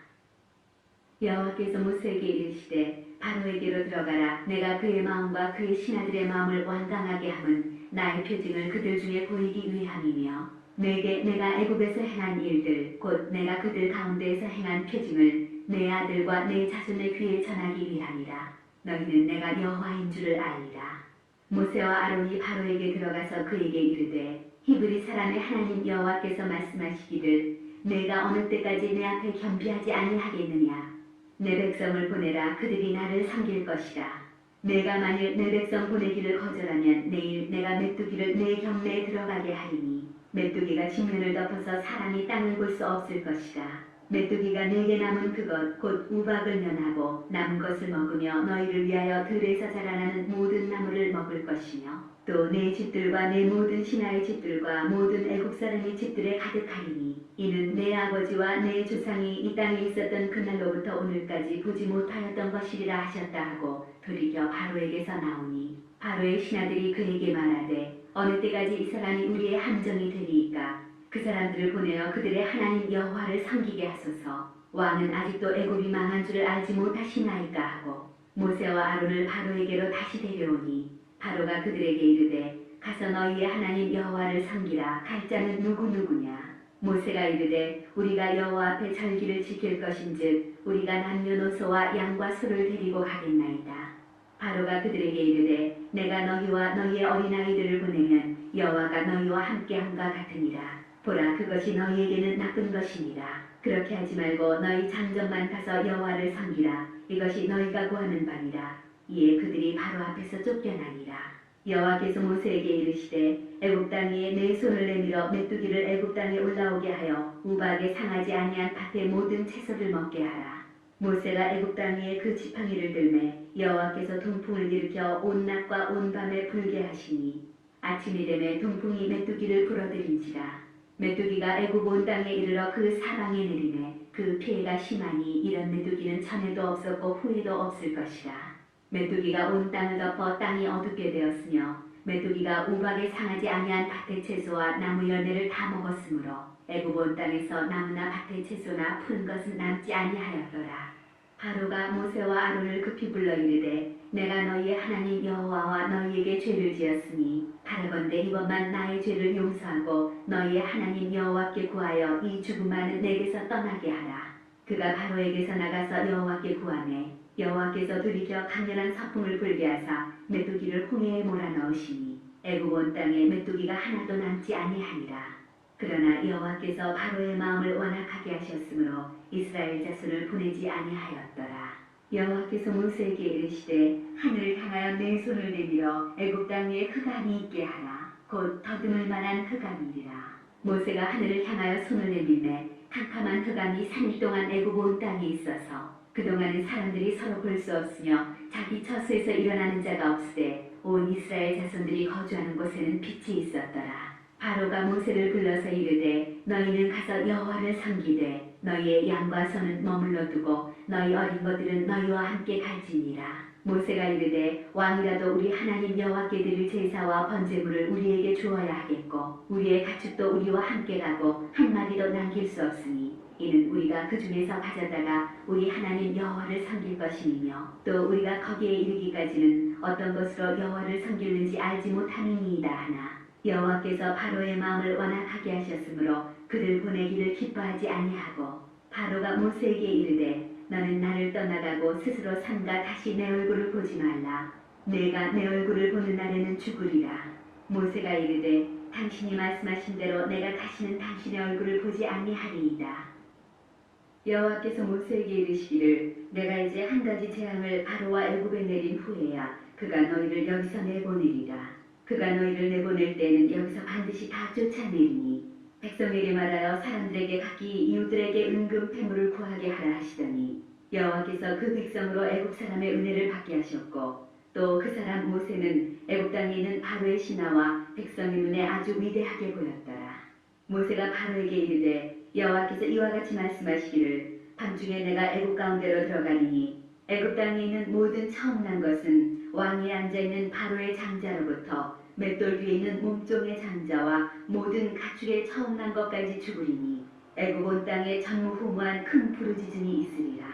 여호와께서 모세에게 이르시되 바로에게로 들어가라. 내가 그의 마음과 그의 신하들의 마음을 완강하게 함은 나의 표징을 그들 중에 보이기 위함이며 내게 내가 애굽에서 행한 일들 곧 내가 그들 가운데에서 행한 표징을 내 아들과 내 자손의 귀에 전하기 위함이라. 너희는 내가 여호와인 줄을 알리라. 모세와 아론이 바로에게 들어가서 그에게 이르되 히브리 사람의 하나님 여호와께서 말씀하시기를 내가 어느 때까지 내 앞에 겸비하지 아니하겠느냐. 내 백성을 보내라. 그들이 나를 섬길 것이라. 내가 만일 내 백성 보내기를 거절하면 내일 내가 메뚜기를 내 경내에 들어가게 하리니 메뚜기가 지면을 덮어서 사람이 땅을 볼 수 없을 것이라. 메뚜기가 내게 남은 그것 곧 우박을 면하고 남은 것을 먹으며 너희를 위하여 들에서 자라나는 모든 나무를 먹을 것이며 또 내 집들과 내 모든 신하의 집들과 모든 애국 사람의 집들에 가득하리니 이는 내 아버지와 내 조상이 이 땅에 있었던 그날로부터 오늘까지 보지 못하였던 것이리라 하셨다 하고 돌이켜 바로에게서 나오니 바로의 신하들이 그에게 말하되 어느 때까지 이 사람이 우리의 함정이 되리이까. 그 사람들을 보내어 그들의 하나님 여호와를 섬기게 하소서. 왕은 아직도 애굽이 망한 줄을 알지 못하시나이까 하고 모세와 아론을 바로에게로 다시 데려오니 바로가 그들에게 이르되 가서 너희의 하나님 여호와를 섬기라. 갈 자는 누구냐. 모세가 이르되 우리가 여호와 앞에 절기를 지킬 것인즉 우리가 남녀노소와 양과 소를 데리고 가겠나이다. 바로가 그들에게 이르되 내가 너희와 너희의 어린아이들을 보내면 여호와가 너희와 함께함과 같으니라. 보라 그것이 너희에게는 나쁜 것이니라. 그렇게 하지 말고 너희 장정만 가서 여호와를 섬기라. 이것이 너희가 구하는 바니라. 이에 그들이 바로 앞에서 쫓겨나니라. 여호와께서 모세에게 이르시되 애굽 땅 위에 내 손을 내밀어 메뚜기를 애굽 땅에 올라오게 하여 우박에 상하지 아니한 밭의 모든 채소를 먹게 하라. 모세가 애굽 땅 위에 그 지팡이를 들매 여호와께서 동풍을 일으켜 온 낮과 온 밤에 불게 하시니 아침이 되매 동풍이 메뚜기를 불어들인지라. 메뚜기가 애굽 온 땅에 이르러 그 사방에 내리매 그 피해가 심하니 이런 메뚜기는 전에도 없었고 후에도 없을 것이라. 메뚜기가 온 땅을 덮어 땅이 어둡게 되었으며 메뚜기가 우박에 상하지 아니한 밭의 채소와 나무 열매를 다 먹었으므로 애굽 온 땅에서 나무나 밭의 채소나 푸른 것은 남지 아니하였더라. 바로가 모세와 아론을 급히 불러 이르되 내가 너희의 하나님 여호와와 너희에게 죄를 지었으니 바라건대 이번만 나의 죄를 용서하고 너희의 하나님 여호와께 구하여 이 죽음 많은 내게서 떠나게 하라. 그가 바로에게서 나가서 여호와께 구하매 여호와께서 돌이켜 강렬한 서풍을 불게 하사 메뚜기를 홍해에 몰아넣으시니 애굽 온 땅에 메뚜기가 하나도 남지 아니하니라. 그러나 여호와께서 바로의 마음을 완악하게 하셨으므로 이스라엘 자손을 보내지 아니하였더라. 여호와께서 모세에게 이르시되 하늘을 향하여 내 손을 내밀어 애굽 땅 위에 흑암이 있게 하라. 곧 더듬을 만한 흑암이리라. 모세가 하늘을 향하여 손을 내밀매 캄캄한 흑암이 3일 동안 애굽 온 땅에 있어서 그동안은 사람들이 서로 볼 수 없으며 자기 처소에서 일어나는 자가 없으되 온 이스라엘 자손들이 거주하는 곳에는 빛이 있었더라. 바로가 모세를 불러서 이르되 너희는 가서 여호와를 섬기되 너희의 양과 소는 머물러 두고 너희 어린 것들은 너희와 함께 갈지니라. 모세가 이르되 왕이라도 우리 하나님 여호와께 드릴 제사와 번제물을 우리에게 주어야 하겠고 우리의 가축도 우리와 함께 가고 한 마리도 남길 수 없으니 이는 우리가 그 중에서 가져다가 우리 하나님 여호와를 섬길 것이며 또 우리가 거기에 이르기까지는 어떤 것으로 여호와를 섬기는지 알지 못하느니이다 하나 여호와께서 바로의 마음을 완악하게 하셨으므로 그를 보내기를 기뻐하지 아니하고 바로가 모세에게 이르되 너는 나를 떠나가고 스스로 삼가 다시 내 얼굴을 보지 말라. 내가 내 얼굴을 보는 날에는 죽으리라. 모세가 이르되 당신이 말씀하신 대로 내가 다시는 당신의 얼굴을 보지 아니하리이다. 여호와께서 모세에게 이르시기를 내가 이제 한 가지 재앙을 바로와 애굽에 내린 후에야 그가 너희를 여기서 내보내리라. 그가 너희를 내보낼 때는 여기서 반드시 다 쫓아내리니 백성에게 말하여 사람들에게 각기 이웃들에게 은금 패물을 구하게 하라 하시더니 여호와께서 그 백성으로 애굽 사람의 은혜를 받게 하셨고 또 그 사람 모세는 애굽 땅에 있는 바로의 신하와 백성의 눈에 아주 위대하게 보였더라. 모세가 바로에게 이르되 여호와께서 이와 같이 말씀하시기를 밤중에 내가 애굽 가운데로 들어가리니 애굽 땅에 있는 모든 처음 난 것은 왕이 앉아있는 바로의 장자로부터 맷돌 뒤에 있는 몸종의 장자와 모든 가축의 처음 난 것까지 죽으리니 애굽 온 땅에 전무후무한 큰 부르짖음이 있으리라.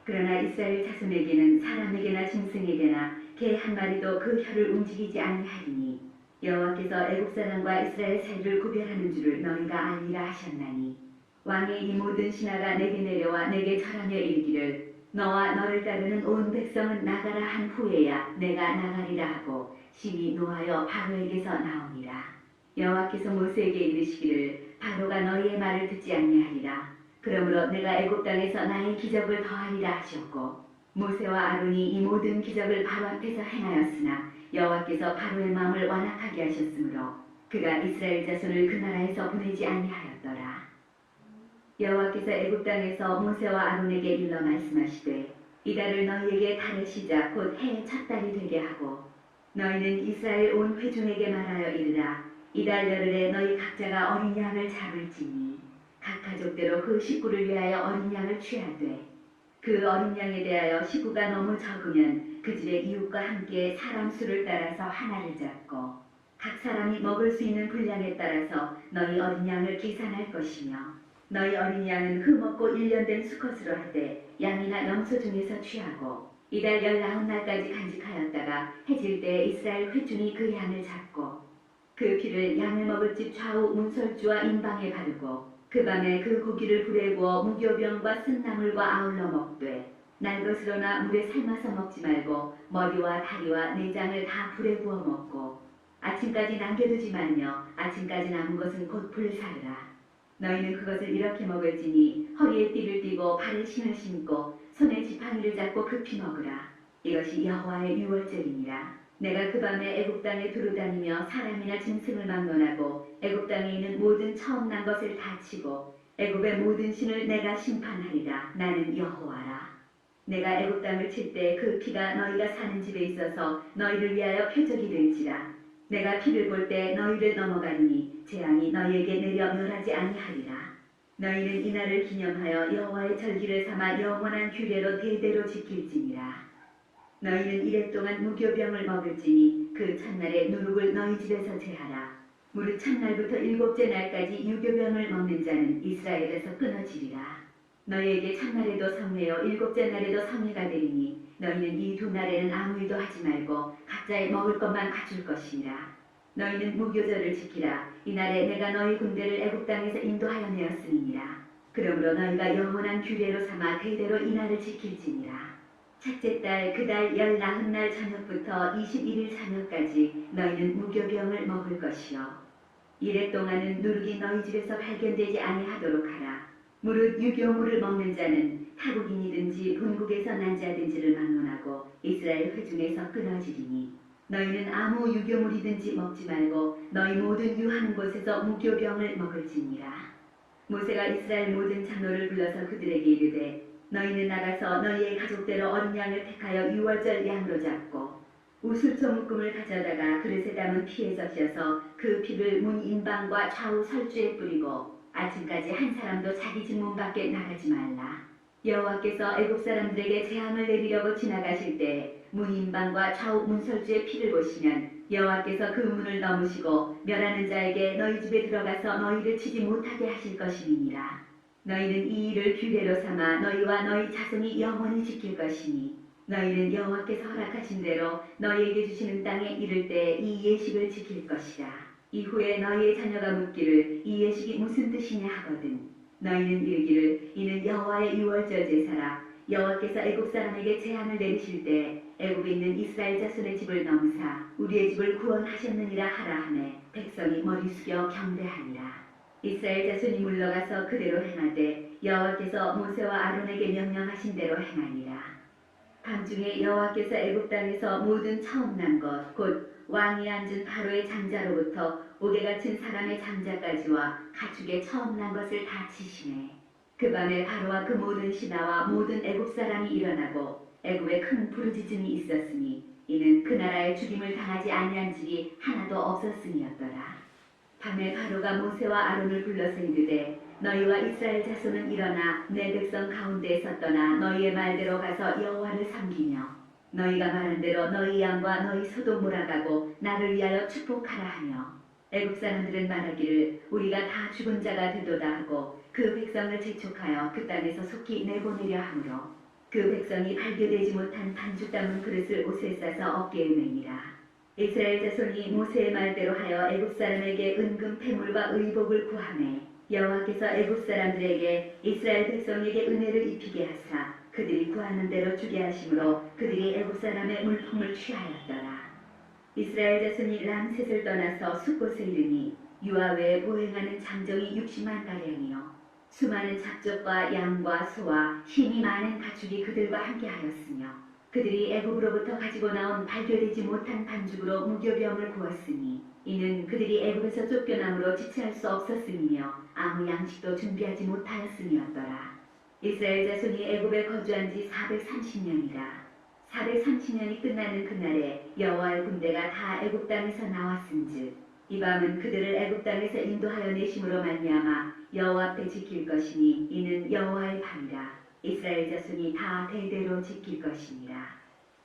그러나 이스라엘 자손에게는 사람에게나 짐승에게나 개 한 마리도 그 혀를 움직이지 아니하리니 여호와께서 애굽 사람과 이스라엘 사이를 구별하는 줄을 너희가 알리라 하셨나니 왕의 이 모든 신하가 내게 내려와 내게 절하며 이르기를 너와 너를 따르는 온 백성은 나가라 한 후에야 내가 나가리라 하고 심히 노하여 바로에게서 나오니라. 여호와께서 모세에게 이르시기를 바로가 너희의 말을 듣지 아니하리라. 그러므로 내가 애굽 땅에서 나의 기적을 더하리라 하셨고 모세와 아론이 이 모든 기적을 바로 앞에서 행하였으나 여호와께서 바로의 마음을 완악하게 하셨으므로 그가 이스라엘 자손을 그 나라에서 보내지 아니하였더라. 여호와께서 애굽 땅에서 모세와 아론에게 일러 말씀하시되 이달을 너희에게 달의 시작 곧 해의 첫 달이 되게 하고 너희는 이스라엘 온 회중에게 말하여 이르라. 이달 열흘에 너희 각자가 어린 양을 잡을지니 각 가족대로 그 식구를 위하여 어린 양을 취하되 그 어린 양에 대하여 식구가 너무 적으면 그 집의 이웃과 함께 사람 수를 따라서 하나를 잡고 각 사람이 먹을 수 있는 분량에 따라서 너희 어린 양을 계산할 것이며 너희 어린 양은 흠없고 1년 된 수컷으로 하되 양이나 염소 중에서 취하고 이달 19날까지 간직하였다가 해질 때 이스라엘 회중이 그 양을 잡고 그 피를 양을 먹을 집 좌우 문설주와 임방에 바르고 그 밤에 그 고기를 불에 구워 무교병과 쓴나물과 아울러 먹되 날 것으로나 물에 삶아서 먹지 말고 머리와 다리와 내장을 다 불에 구워 먹고 아침까지 남겨두지 말며 아침까지 남은 것은 곧 불사르라. 너희는 그것을 이렇게 먹을지니 허리에 띠를 띠고 발에 신을 신고 손에 지팡이를 잡고 급히 먹으라. 이것이 여호와의 유월절이니라. 내가 그 밤에 애굽 땅에 두루다니며 사람이나 짐승을 막론하고 애굽 땅에 있는 모든 처음 난 것을 다 치고 애굽의 모든 신을 내가 심판하리라. 나는 여호와라. 내가 애굽 땅을 칠 때 그 피가 너희가 사는 집에 있어서 너희를 위하여 표적이 될지라. 내가 피를 볼 때 너희를 넘어가리니 재앙이 너희에게 내려 멸하지 아니하리라. 너희는 이날을 기념하여 여호와의 절기를 삼아 영원한 규례로 대대로 지킬지니라. 너희는 이래 동안 무교병을 먹을지니 그 첫날에 누룩을 너희 집에서 제하라. 무릇 첫날부터 7째 날까지 유교병을 먹는 자는 이스라엘에서 끊어지리라. 너희에게 첫날에도 성례요 일곱째 날에도 성례가 되리니 너희는 이 두 날에는 아무 일도 하지 말고 각자의 먹을 것만 갖출 것이니라. 너희는 무교절을 지키라. 이날에 내가 너희 군대를 애굽 땅에서 인도하여 내었음이니라. 그러므로 너희가 영원한 규례로 삼아 대대로 이날을 지킬지니라. 첫째 달 그 달 열 나흔 날 저녁부터 21일 저녁까지 너희는 무교병을 먹을 것이요 이래 동안은 누룩이 너희 집에서 발견되지 아니하도록 하라. 무릇 유교물을 먹는 자는 타국인이든지 본국에서 난 자든지를 막론하고 이스라엘 회중에서 끊어지리니 너희는 아무 유교물이든지 먹지 말고 너희 모든 유하는 곳에서 무교병을 먹을지니라. 모세가 이스라엘 모든 장로를 불러서 그들에게 이르되 너희는 나가서 너희의 가족대로 어린 양을 택하여 유월절 양으로 잡고 우슬초 묶음을 가져다가 그릇에 담은 피에 적셔서 그 피를 문 인방과 좌우 설주에 뿌리고 아침까지 한 사람도 자기 집 문 밖에 나가지 말라. 여호와께서 애굽 사람들에게 재앙을 내리려고 지나가실 때 문 인방과 좌우 문설주의 피를 보시면 여호와께서 그 문을 넘으시고 멸하는 자에게 너희 집에 들어가서 너희를 치지 못하게 하실 것임이니라. 너희는 이 일을 규례로 삼아 너희와 너희 자손이 영원히 지킬 것이니 너희는 여호와께서 허락하신 대로 너희에게 주시는 땅에 이를 때 이 예식을 지킬 것이라. 이후에 너희의 자녀가 묻기를 이 예식이 무슨 뜻이냐 하거든 너희는 이르기를 이는 여호와의 유월절 제사라. 여호와께서 애굽 사람에게 재앙을 내리실 때 애굽에 있는 이스라엘 자손의 집을 넘으사 우리의 집을 구원하셨느니라 하라 하매 백성이 머리 숙여 경배하니라. 이스라엘 자손이 물러가서 그대로 행하되 여호와께서 모세와 아론에게 명령하신 대로 행하니라. 밤중에 여호와께서 애굽 땅에서 모든 처음 난 것 곧 왕이 앉은 바로의 장자로부터 옥에 갇힌 사람의 장자까지와 가축의 처음 난 것을 다 치시네. 그 밤에 바로와 그 모든 신하와 모든 애굽 사람이 일어나고 애굽에 큰 부르짖음이 있었으니 이는 그 나라에 죽임을 당하지 아니한 집이 하나도 없었음이었더라. 밤에 바로가 모세와 아론을 불러서 이르되 너희와 이스라엘 자손은 일어나 내 백성 가운데에서 떠나 너희의 말대로 가서 여호와를 섬기며 너희가 말한 대로 너희 양과 너희 소도 몰아가고 나를 위하여 축복하라 하며 애굽 사람들은 말하기를 우리가 다 죽은 자가 되도다 하고 그 백성을 재촉하여 그 땅에서 속히 내보내려 하므로 그 백성이 발교되지 못한 반죽 담은 그릇을 옷에 싸서 어깨에 매니라. 이스라엘 자손이 모세의 말대로 하여 애굽 사람에게 은금 패물과 의복을 구하매 여호와께서 애굽 사람들에게 이스라엘 백성에게 은혜를 입히게 하사 그들이 구하는 대로 주게 하심으로 그들이 애굽 사람의 물품을 취하였더라. 이스라엘 자손이 람셋을 떠나서 숫곳에 이르니 유아 외에 보행하는 장정이 60만 가량이요 수많은 잡족과 양과 소와 힘이 많은 가축이 그들과 함께하였으며 그들이 애굽으로부터 가지고 나온 발교되지 못한 반죽으로 무교병을 구웠으니 이는 그들이 애굽에서 쫓겨남으로 지체할 수 없었음이며 아무 양식도 준비하지 못하였음이었더라. 이스라엘 자손이 애굽에 거주한 지 430년이라. 430년이 끝나는 그날에 여호와의 군대가 다 애굽 땅에서 나왔은즉 이 밤은 그들을 애굽 땅에서 인도하여 내심으로 말미암아 여호와 앞에 지킬 것이니 이는 여호와의 밤이라. 이스라엘 자손이 다 대대로 지킬 것이니라.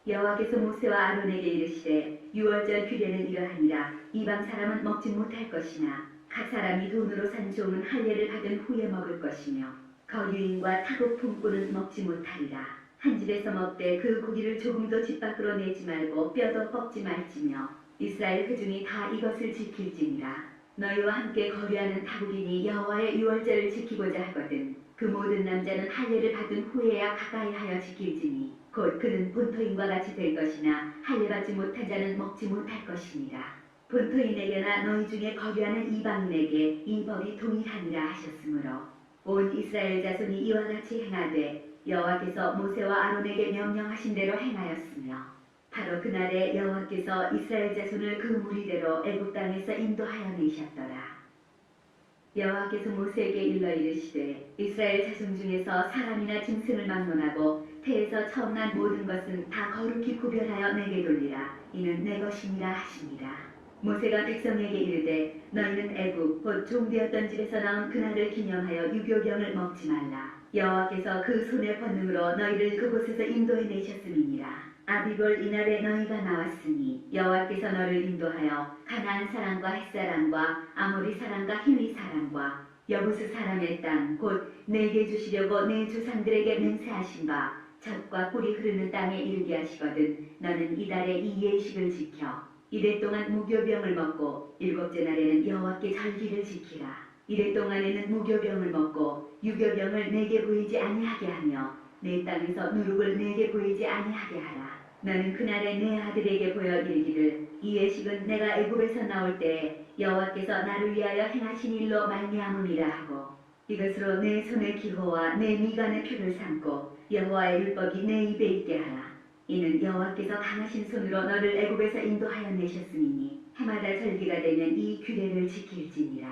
여호와께서 모세와 아론에게 이르시되 유월절 규례는 이러하니라. 이방 사람은 먹지 못할 것이나 각 사람이 돈으로 산 종은 할례를 받은 후에 먹을 것이며 거류인과 타국 품꾼은 먹지 못하리라. 한 집에서 먹되 그 고기를 조금도 집 밖으로 내지 말고 뼈도 꺾지 말지며 이스라엘 회중이 다 이것을 지킬지니라. 너희와 함께 거류하는 타국인이 여호와의 유월절을 지키고자 하거든 그 모든 남자는 할례를 받은 후에야 가까이 하여 지킬지니 곧 그는 본토인과 같이 될 것이나 할례 받지 못한 자는 먹지 못할 것이니라. 본토인에게나 너희 중에 거류하는 이방인에게 이 법이 동일하니라 하셨으므로 온 이스라엘 자손이 이와 같이 행하되 여호와께서 모세와 아론에게 명령하신 대로 행하였으며 바로 그날에 여호와께서 이스라엘 자손을 그 무리대로 애굽 땅에서 인도하여 내셨더라. 여호와께서 모세에게 일러 이르시되 이스라엘 자손 중에서 사람이나 짐승을 막론하고 태에서 처음 난 모든 것은 다 거룩히 구별하여 내게 돌리라. 이는 내 것이니라 하시니라. 모세가 백성에게 이르되 너희는 애굽 곧 종되었던 집에서 나온 그날을 기념하여 유교병을 먹지 말라. 여호와께서 그 손의 권능으로 너희를 그곳에서 인도해 내셨음이니라. 아비볼 이날에 너희가 나왔으니 여호와께서 너를 인도하여 가나안 사람과 헷 사람과 아모리 사람과 히위 사람과 여부스 사람의 땅 곧 내게 주시려고 내 조상들에게 맹세하신 바 젖과 꿀이 흐르는 땅에 이르게 하시거든 너는 이달에 이 예식을 지켜 이래 동안 무교병을 먹고 일곱째 날에는 여호와께 절기를 지키라. 이래 동안에는 무교병을 먹고 유교병을 내게 보이지 아니하게 하며 내 땅에서 누룩을 내게 보이지 아니하게 하라. 너는 그날에 내 아들에게 보여 이르기를 이 예식은 내가 애굽에서 나올 때에 여호와께서 나를 위하여 행하신 일로 말미암음이라 하고 이것으로 내 손의 기호와 내 미간의 표를 삼고 여호와의 율법이 내 입에 있게 하라. 이는 여호와께서 강하신 손으로 너를 애굽에서 인도하여 내셨음이니 해마다 절기가 되면 이 규례를 지킬지니라.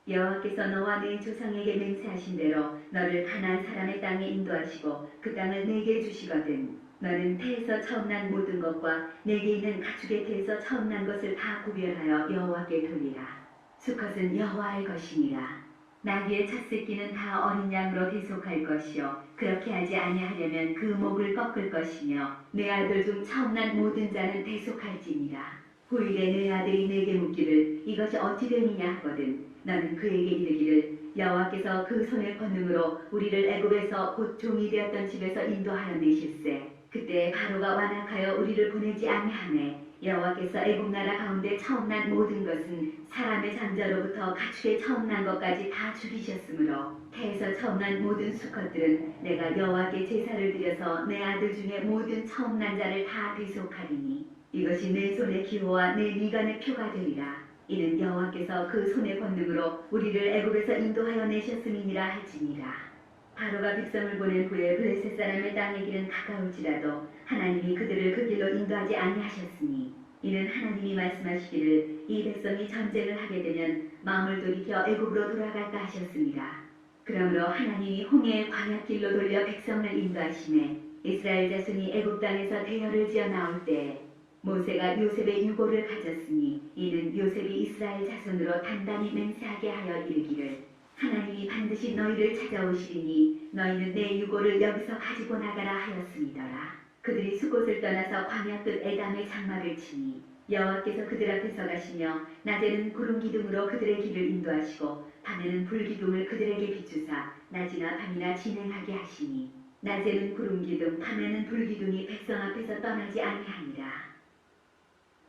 여호와께서 너와 네 조상에게 맹세하신 대로 너를 가나안 사람의 땅에 인도하시고 그 땅을 내게 주시거든 너는 태에서 처음 난 모든 것과 내게 있는 가축의 태에서 처음 난 것을 다 구별하여 여호와께 돌리라. 수컷은 여호와의 것이니라. 나귀의 첫 새끼는 다 어린 양으로 대속할 것이요 그렇게 하지 아니하려면 그 목을 꺾을 것이며 내 아들 중 처음 난 모든 자는 대속할지니라. 후일에 내 아들이 내게 묻기를 이것이 어찌 됨이냐 하거든 너는 그에게 이르기를 여호와께서 그 손의 권능으로 우리를 애굽에서 곧 종이 되었던 집에서 인도하여 내실세 그때 바로가 완악하여 우리를 보내지 아니하매 여호와께서 애굽 나라 가운데 처음 난 모든 것은 사람의 장자로부터 가축의 처음 난 것까지 다 죽이셨으므로 태에서 처음 난 모든 수컷들은 내가 여호와께 제사를 드려서 내 아들 중에 모든 처음 난 자를 다 대속하리니 이것이 내 손의 기호와 내 미간의 표가 되리라. 이는 여호와께서 그 손의 권능으로 우리를 애굽에서 인도하여 내셨음이니라 할지니라. 바로가 백성을 보낸 후에 블레셋 사람의 땅의 길은 가까울지라도 하나님이 그들을 그 길로 인도하지 아니하셨으니 이는 하나님이 말씀하시기를 이 백성이 전쟁을 하게 되면 마음을 돌이켜 애굽으로 돌아갈까 하셨습니다. 그러므로 하나님이 홍해의 광야길로 돌려 백성을 인도하시매 이스라엘 자손이 애굽 땅에서 대열을 지어 나올 때에 모세가 요셉의 유고를 가졌으니 이는 요셉이 이스라엘 자손으로 단단히 맹세하게 하여 이르기를 하나님이 반드시 너희를 찾아오시리니 너희는 내 유고를 여기서 가지고 나가라 하였음이더라. 그들이 수곳을 떠나서 광야 끝 에담의 장막을 치니 여호와께서 그들 앞에서 가시며 낮에는 구름 기둥으로 그들의 길을 인도하시고 밤에는 불 기둥을 그들에게 비추사 낮이나 밤이나 진행하게 하시니 낮에는 구름 기둥 밤에는 불 기둥이 백성 앞에서 떠나지 아니하니라.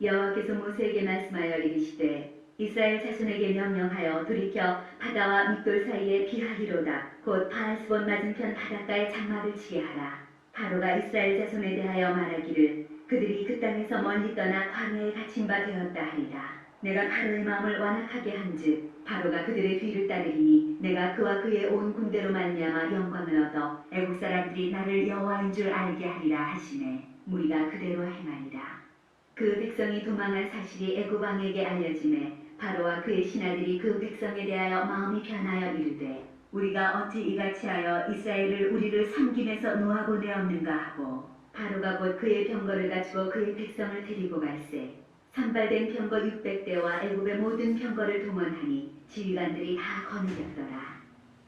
여호와께서 모세에게 말씀하여 이르시되 이스라엘 자손에게 명령하여 돌이켜 바다와 믹돌 사이에 비하히로다 곧 바알스본 맞은편 바닷가에 장막을 치게 하라. 바로가 이스라엘 자손에 대하여 말하기를 그들이 그 땅에서 멀리 떠나 광야에 갇힌 바 되었다 하리라. 내가 바로의 마음을 완악하게 한즉 바로가 그들의 뒤를 따르리니 내가 그와 그의 온 군대로 말미암아 영광을 얻어 애국 사람들이 나를 여호와인 줄 알게 하리라 하시매 무리가 그대로 행하리라. 그 백성이 도망한 사실이 애굽 왕에게 알려지매 바로와 그의 신하들이 그 백성에 대하여 마음이 변하여 이르되 우리가 어찌 이같이 하여 이스라엘을 우리를 섬김에서 놓아보내었는가 하고 바로가 곧 그의 병거를 갖추고 그의 백성을 데리고 갈새 산발된 병거 600대와 애굽의 모든 병거를 동원하니 지휘관들이 다 거느렸더라.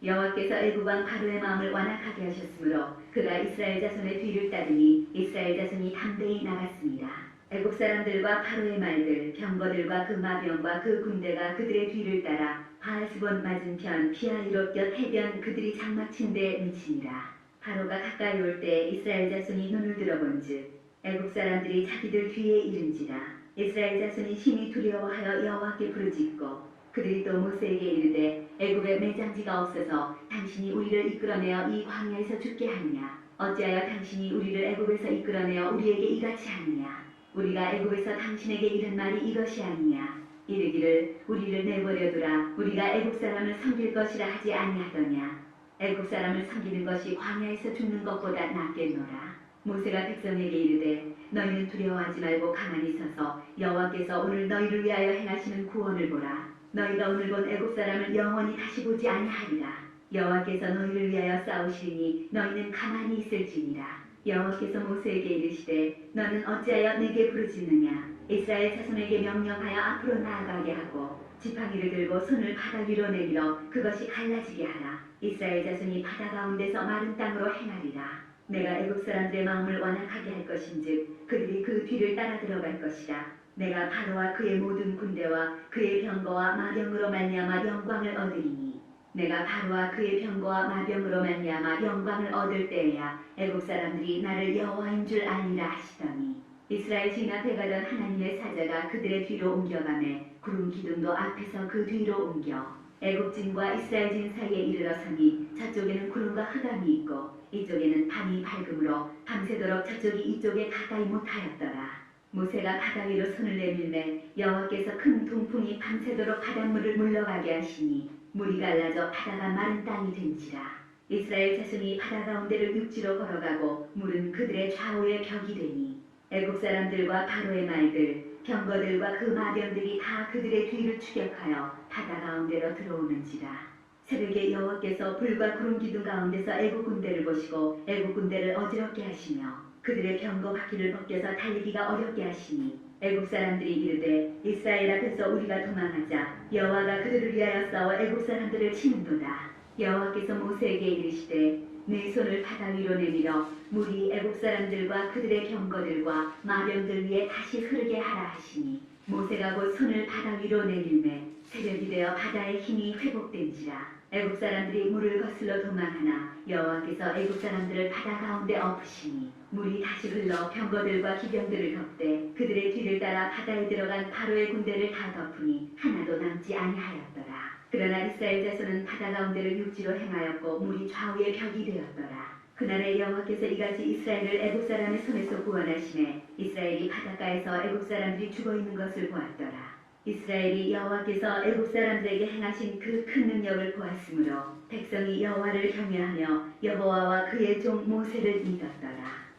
여호와께서 애굽 왕 바로의 마음을 완악하게 하셨으므로 그가 이스라엘 자손의 뒤를 따르니 이스라엘 자손이 담대히 나갔습니다. 애국 사람들과 바로의 말들, 병거들과 그 마병과 그 군대가 그들의 뒤를 따라 바알스본 맞은편 비하히롯 곁 해변 그들이 장막친 데에 미치니라. 바로가 가까이 올 때 이스라엘 자손이 눈을 들어본즉 애국 사람들이 자기들 뒤에 이른지라. 이스라엘 자손이 심히 두려워하여 여호와께 부르짖고 그들이 또 모세에게 이르되 애굽에 매장지가 없어서 당신이 우리를 이끌어내어 이 광야에서 죽게 하느냐. 어찌하여 당신이 우리를 애굽에서 이끌어내어 우리에게 이같이 하느냐. 우리가 애굽에서 당신에게 이른 말이 이것이 아니냐. 이르기를 우리를 내버려두라. 우리가 애굽 사람을 섬길 것이라 하지 아니하더냐. 애굽 사람을 섬기는 것이 광야에서 죽는 것보다 낫겠노라. 모세가 백성에게 이르되 너희는 두려워하지 말고 가만히 서서 여호와께서 오늘 너희를 위하여 행하시는 구원을 보라. 너희가 오늘 본 애굽 사람을 영원히 다시 보지 아니하리라. 여호와께서 너희를 위하여 싸우시니 너희는 가만히 있을지니라. 여호와께서 모세에게 이르시되 너는 어찌하여 내게 부르짖느냐. 이스라엘 자손에게 명령하여 앞으로 나아가게 하고 지팡이를 들고 손을 바다 위로 내밀어 그것이 갈라지게 하라. 이스라엘 자손이 바다 가운데서 마른 땅으로 행하리라. 내가 애굽 사람들의 마음을 완악하게 할 것인즉 그들이 그 뒤를 따라 들어갈 것이라. 내가 바로와 그의 모든 군대와 그의 병거와 마병으로 말미암아 영광을 얻으리니 내가 바로와 그의 병거와 마병으로 말미암아 영광을 얻을 때에야 애굽 사람들이 나를 여호와인 줄 알리라 하시더니 이스라엘 진압해 가던 하나님의 사자가 그들의 뒤로 옮겨가매 구름 기둥도 앞에서 그 뒤로 옮겨 애굽진과 이스라엘진 사이에 이르러서니 저쪽에는 구름과 흑암이 있고 이쪽에는 밤이 밝음으로 밤새도록 저쪽이 이쪽에 가까이 못하였더라. 모세가 바다 위로 손을 내밀매 여호와께서 큰 동풍이 밤새도록 바닷물을 물러가게 하시니 물이 갈라져 바다가 마른 땅이 된지라. 이스라엘 자손이 바다 가운데를 육지로 걸어가고 물은 그들의 좌우에 벽이 되니 애굽 사람들과 바로의 말들 병거들과 그 마병들이 다 그들의 뒤를 추격하여 바다 가운데로 들어오는지라. 새벽에 여호와께서 불과 구름 기둥 가운데서 애굽 군대를 보시고 애굽 군대를 어지럽게 하시며 그들의 병거 바퀴를 벗겨서 달리기가 어렵게 하시니 애굽 사람들이 이르되 이스라엘 앞에서 우리가 도망하자 여호와가 그들을 위하여 싸워 애굽 사람들을 치는도다. 여호와께서 모세에게 이르시되 네 손을 바다 위로 내밀어 물이 애굽 사람들과 그들의 병거들과 마병들 위에 다시 흐르게 하라 하시니 모세가 곧 손을 바다 위로 내밀매 새벽이 되어 바다의 힘이 회복된지라. 애굽 사람들이 물을 거슬러 도망하나 여호와께서 애굽 사람들을 바다 가운데 엎으시니 물이 다시 흘러 병거들과 기병들을 덮되 그들의 뒤를 따라 바다에 들어간 바로의 군대를 다 덮으니 하나도 남지 아니하였더라. 그러나 이스라엘 자손은 바다 가운데를 육지로 행하였고 물이 좌우의 벽이 되었더라. 그날에 여호와께서 이같이 이스라엘을 애굽 사람의 손에서 구원하시매 이스라엘이 바닷가에서 애굽 사람들이 죽어있는 것을 보았더라. 이스라엘이 여호와께서 애굽 사람들에게 행하신 그 큰 능력을 보았으므로 백성이 여호와를 경외하며 여호와와 그의 종 모세를 믿었더라.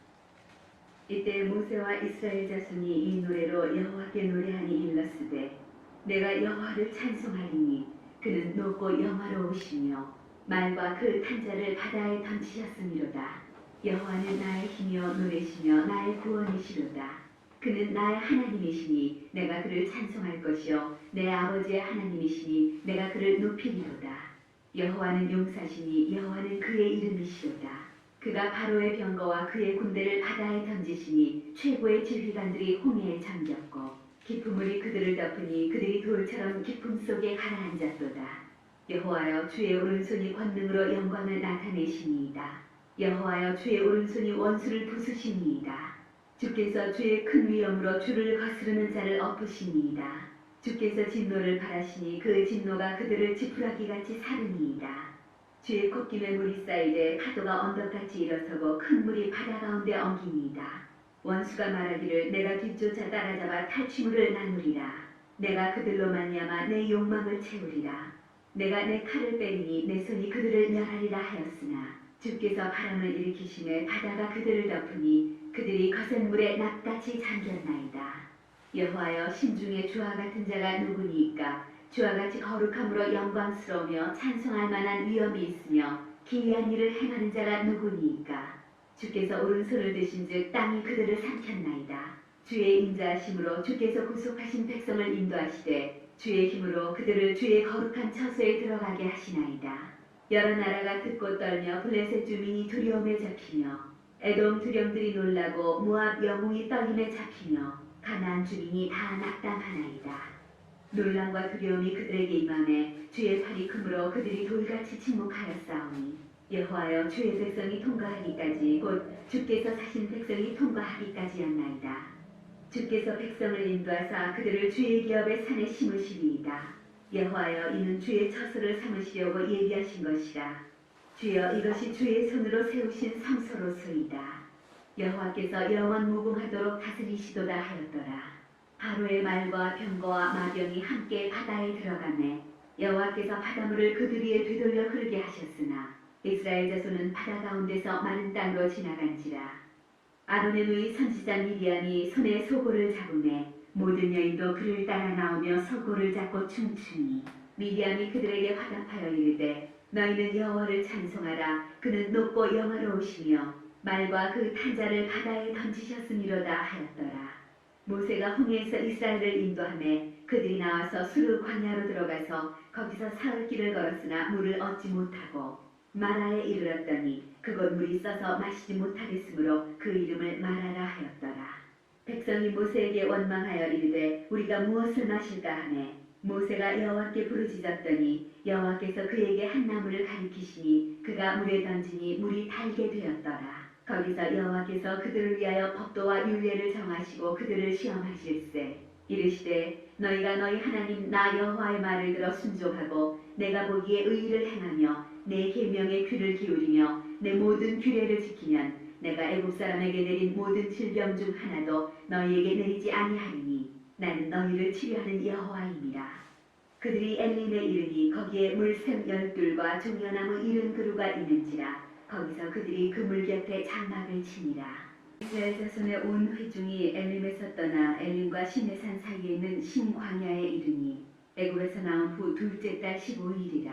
이때 모세와 이스라엘 자손이 이 노래로 여호와께 노래하니 일렀으되 내가 여호와를 찬송하리니 그는 높고 영화로우시며 말과 그 탄자를 바다에 던지셨음이로다. 여호와는 나의 힘이여 노래시며 나의 구원이시로다. 그는 나의 하나님이시니 내가 그를 찬송할 것이요 내 아버지의 하나님이시니 내가 그를 높이리로다. 여호와는 용사시니 여호와는 그의 이름이시로다. 그가 바로의 병거와 그의 군대를 바다에 던지시니 최고의 지휘관들이 홍해에 잠겼고 깊은 물이 그들을 덮으니 그들이 돌처럼 깊음 속에 가라앉았도다. 여호와여 주의 오른손이 권능으로 영광을 나타내시니이다. 여호와여 주의 오른손이 원수를 부수시니이다. 주께서 주의 큰 위엄으로 주를 거스르는 자를 엎으시니이다. 주께서 진노를 바라시니 그 진노가 그들을 지푸라기같이 사르니이다. 주의 콧김에 물이 쌓이되 파도가 언덕같이 일어서고 큰 물이 바다 가운데 엉기니이다. 원수가 말하기를 내가 뒤쫓아 따라잡아 탈취물을 나누리라. 내가 그들로 말미암아 내 욕망을 채우리라. 내가 내 칼을 빼리니 내 손이 그들을 멸하리라 하였으나 주께서 바람을 일으키심에 바다가 그들을 덮으니 그들이 거센 물에 납같이 잠겼나이다. 여호와여 신중에 주와 같은 자가 누구니이까? 주와 같이 거룩함으로 영광스러우며 찬송할 만한 위엄이 있으며 기이한 일을 행하는 자가 누구니이까? 주께서 오른손을 드신즉 땅이 그들을 삼켰나이다. 주의 인자하심으로 주께서 구속하신 백성을 인도하시되 주의 힘으로 그들을 주의 거룩한 처소에 들어가게 하시나이다. 여러 나라가 듣고 떨며 블레셋 주민이 두려움에 잡히며 에돔 두령들이 놀라고 모압 영웅이 떨림에 잡히며 가나안 주민이 다 낙담하나이다. 놀람과 두려움이 그들에게 임하매 주의 팔이 크므로 그들이 돌같이 침묵하였사오니 여호와여 주의 백성이 통과하기까지 곧 주께서 사신 백성이 통과하기까지였나이다. 주께서 백성을 인도하사 그들을 주의 기업의 산에 심으시리이다. 여호와여 이는 주의 처소를 삼으시려고 예비하신 것이라. 주여 이것이 주의 손으로 세우신 성소로소이다. 여호와께서 영원 무궁하도록 다스리시도다 하였더라. 바로의 말과 병거와 마병이 함께 바다에 들어가매 여호와께서 바닷물을 그들 위에 되돌려 흐르게 하셨으나 이스라엘 자손은 바다 가운데서 마른 땅으로 지나간지라. 아론의 누이 선지자 미디안이 손에 소고를 잡으매 모든 여인도 그를 따라 나오며 소고를 잡고 춤추니 미디안이 그들에게 화답하여 이르되 너희는 여호와를 찬송하라. 그는 높고 영화로우시며 말과 그 탄자를 바다에 던지셨음이로다 하였더라. 모세가 홍해에서 이스라엘을 인도하매 그들이 나와서 수르 광야로 들어가서 거기서 사흘 길을 걸었으나 물을 얻지 못하고 마라에 이르렀더니 그곳 물이 써서 마시지 못하겠으므로 그 이름을 마라라 하였더라. 백성이 모세에게 원망하여 이르되 우리가 무엇을 마실까 하매 모세가 여호와께 부르짖었더니 여호와께서 그에게 한 나무를 가리키시니 그가 물에 던지니 물이 달게 되었더라. 거기서 여호와께서 그들을 위하여 법도와 율례를 정하시고 그들을 시험하실세. 이르시되 너희가 너희 하나님 나 여호와의 말을 들어 순종하고 내가 보기에 의를 행하며 내 계명에 귀를 기울이며 내 모든 규례를 지키면 내가 애굽 사람에게 내린 모든 질병 중 하나도 너희에게 내리지 아니하리니 나는 너희를 치료하는 여호와이니라. 그들이 엘림에 이르니 거기에 물샘 12과 종려나무 70그루가 있는지라. 거기서 그들이 그 물 곁에 장막을 치니라. 이스라엘 자손의 온 회중이 엘림에서 떠나 엘림과 시내산 사이에 있는 신광야에 이르니 애굽에서 나온 후 둘째 달 15일이라.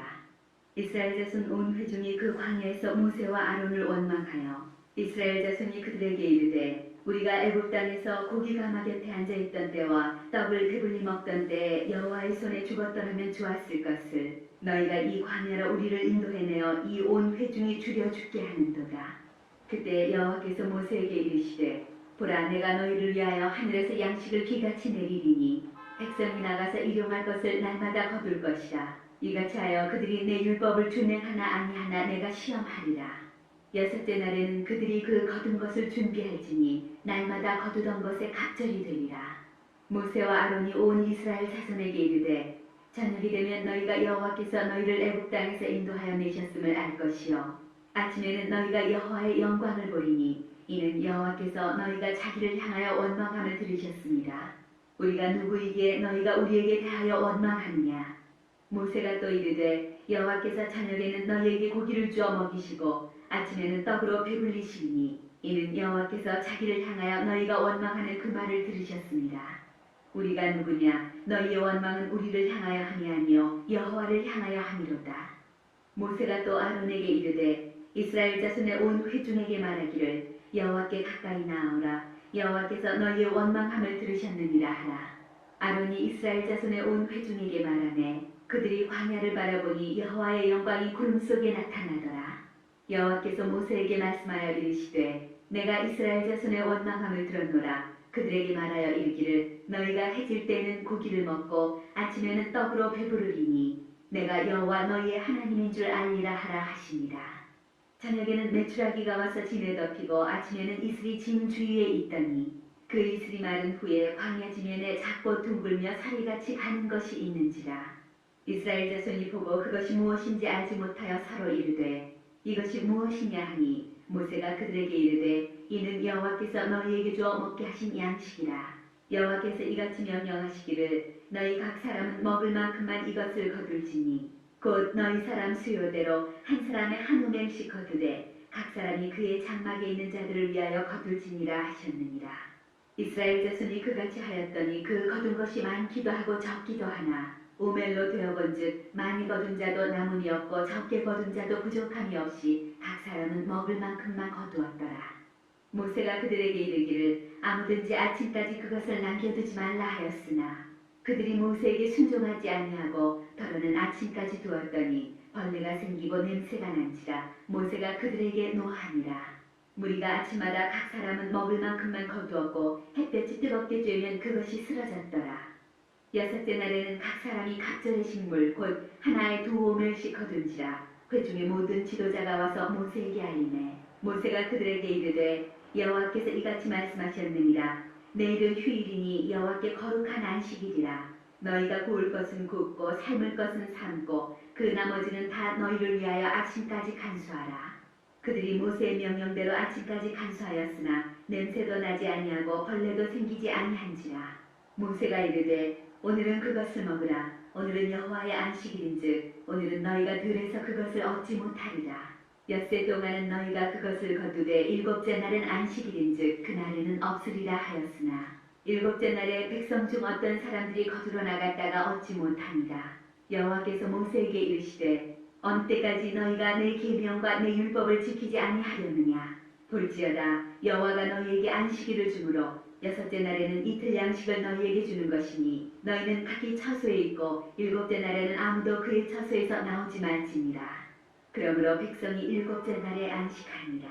이스라엘 자손 온 회중이 그 광야에서 모세와 아론을 원망하여 이스라엘 자손이 그들에게 이르되 우리가 애굽 땅에서 고기 가마 곁에 앉아 있던 때와 떡을 배불리 먹던 때에 여호와의 손에 죽었더라면 좋았을 것을 너희가 이 광야로 우리를 인도해내어 이 온 회중이 죽여 죽게 하는도다. 그때 여호와께서 모세에게 이르시되 보라 내가 너희를 위하여 하늘에서 양식을 비같이 내리리니 백성이 나가서 일용할 것을 날마다 거둘 것이라. 이같이 하여 그들이 내 율법을 준행하나 아니하나 내가 시험하리라. 여섯째 날에는 그들이 그 거둔 것을 준비할지니 날마다 거두던 것에 갑절이 되리라. 모세와 아론이 온 이스라엘 자손에게 이르되 저녁이 되면 너희가 여호와께서 너희를 애굽 땅에서 인도하여 내셨음을 알 것이요 아침에는 너희가 여호와의 영광을 보리니 이는 여호와께서 너희가 자기를 향하여 원망함을 들으셨습니다. 우리가 누구이기에 너희가 우리에게 대하여 원망하느냐. 모세가 또 이르되 여호와께서 저녁에는 너희에게 고기를 주어 먹이시고 아침에는 떡으로 배불리시니 이는 여호와께서 자기를 향하여 너희가 원망하는 그 말을 들으셨습니다. 우리가 누구냐 너희의 원망은 우리를 향하여 함이 아니요 여호와를 향하여 함이로다. 모세가 또 아론에게 이르되 이스라엘 자손의 온 회중에게 말하기를 여호와께 가까이 나아오라. 여호와께서 너희의 원망함을 들으셨느니라 하라. 아론이 이스라엘 자손의 온 회중에게 말하매 그들이 광야를 바라보니 여호와의 영광이 구름 속에 나타나더라. 여호와께서 모세에게 말씀하여 이르시되 내가 이스라엘 자손의 원망함을 들었노라. 그들에게 말하여 이르기를 너희가 해질 때는 고기를 먹고 아침에는 떡으로 배부르리니 내가 여호와 너희의 하나님인 줄 알리라 하라 하시니라. 저녁에는 메추라기가 와서 진에 덮이고 아침에는 이슬이 진 주위에 있더니 그 이슬이 마른 후에 광야 지면에 작고 둥글며 사리같이 가는 것이 있는지라. 이스라엘 자손이 보고 그것이 무엇인지 알지 못하여 서로 이르되 이것이 무엇이냐 하니 모세가 그들에게 이르되 이는 여호와께서 너희에게 주어 먹게 하신 양식이라. 여호와께서 이같이 명령하시기를 너희 각 사람은 먹을 만큼만 이것을 거둘지니 곧 너희 사람 수요대로 한 사람의 한 우맹씩 거두되 각 사람이 그의 장막에 있는 자들을 위하여 거둘지니라 하셨느니라. 이스라엘 자손이 그같이 하였더니 그 거둔 것이 많기도 하고 적기도 하나 오멜로 되어본즉 많이 거둔 자도 남음이 없고 적게 거둔 자도 부족함이 없이 각 사람은 먹을 만큼만 거두었더라. 모세가 그들에게 이르기를 아무든지 아침까지 그것을 남겨두지 말라 하였으나 그들이 모세에게 순종하지 아니하고 더러는 아침까지 두었더니 벌레가 생기고 냄새가 난지라. 모세가 그들에게 노하니라. 무리가 아침마다 각 사람은 먹을 만큼만 거두었고 햇볕이 뜨겁게 쬐면 그것이 쓰러졌더라. 여섯째 날에는 각 사람이 각절의 식물 곧 하나에 2오멜씩 거둔지라. 회중의 모든 지도자가 와서 모세에게 알리매 모세가 그들에게 이르되 여호와께서 이같이 말씀하셨느니라. 내일은 휴일이니 여호와께 거룩한 안식일이라. 너희가 구울 것은 굽고 삶을 것은 삶고 그 나머지는 다 너희를 위하여 아침까지 간수하라. 그들이 모세의 명령대로 아침까지 간수하였으나 냄새도 나지 아니하고 벌레도 생기지 아니한지라. 모세가 이르되 오늘은 그것을 먹으라. 오늘은 여호와의 안식일인즉 오늘은 너희가 들에서 그것을 얻지 못하리라. 엿새 동안은 너희가 그것을 거두되 일곱째 날은 안식일인즉 그날에는 없으리라 하였으나 일곱째 날에 백성 중 어떤 사람들이 거두러 나갔다가 얻지 못하니라. 여호와께서 모세에게 이르시되 어느 때까지 너희가 내 계명과 내 율법을 지키지 아니하려느냐. 볼지어다 여호와가 너희에게 안식일을 주므로 여섯째 날에는 이틀 양식을 너희에게 주는 것이니 너희는 각기 처소에 있고 일곱째 날에는 아무도 그의 처소에서 나오지 말지니라. 그러므로 백성이 일곱째 날에 안식하니라.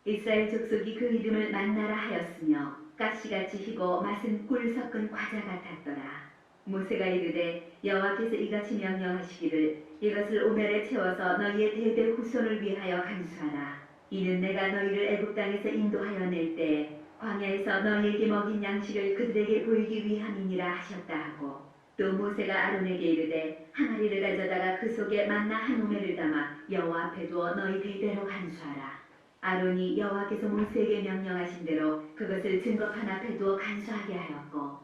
이스라엘 족속이 그 이름을 만나라 하였으며 가시같이 희고 맛은 꿀 섞은 과자 같았더라. 모세가 이르되 여호와께서 이같이 명령하시기를 이것을 오멜에 채워서 너희의 대대 후손을 위하여 간수하라. 이는 내가 너희를 애굽 땅에서 인도하여 낼 때에 광야에서 너희에게 먹인 양식을 그들에게 보이기 위함이니라 하셨다 하고, 또 모세가 아론에게 이르되 항아리를 가져다가 그 속에 만나 한 오멜을 담아 여호와 앞에 두어 너희 대대로 간수하라. 아론이 여호와께서 모세에게 명령하신 대로 그것을 증거판 앞에 두어 간수하게 하였고,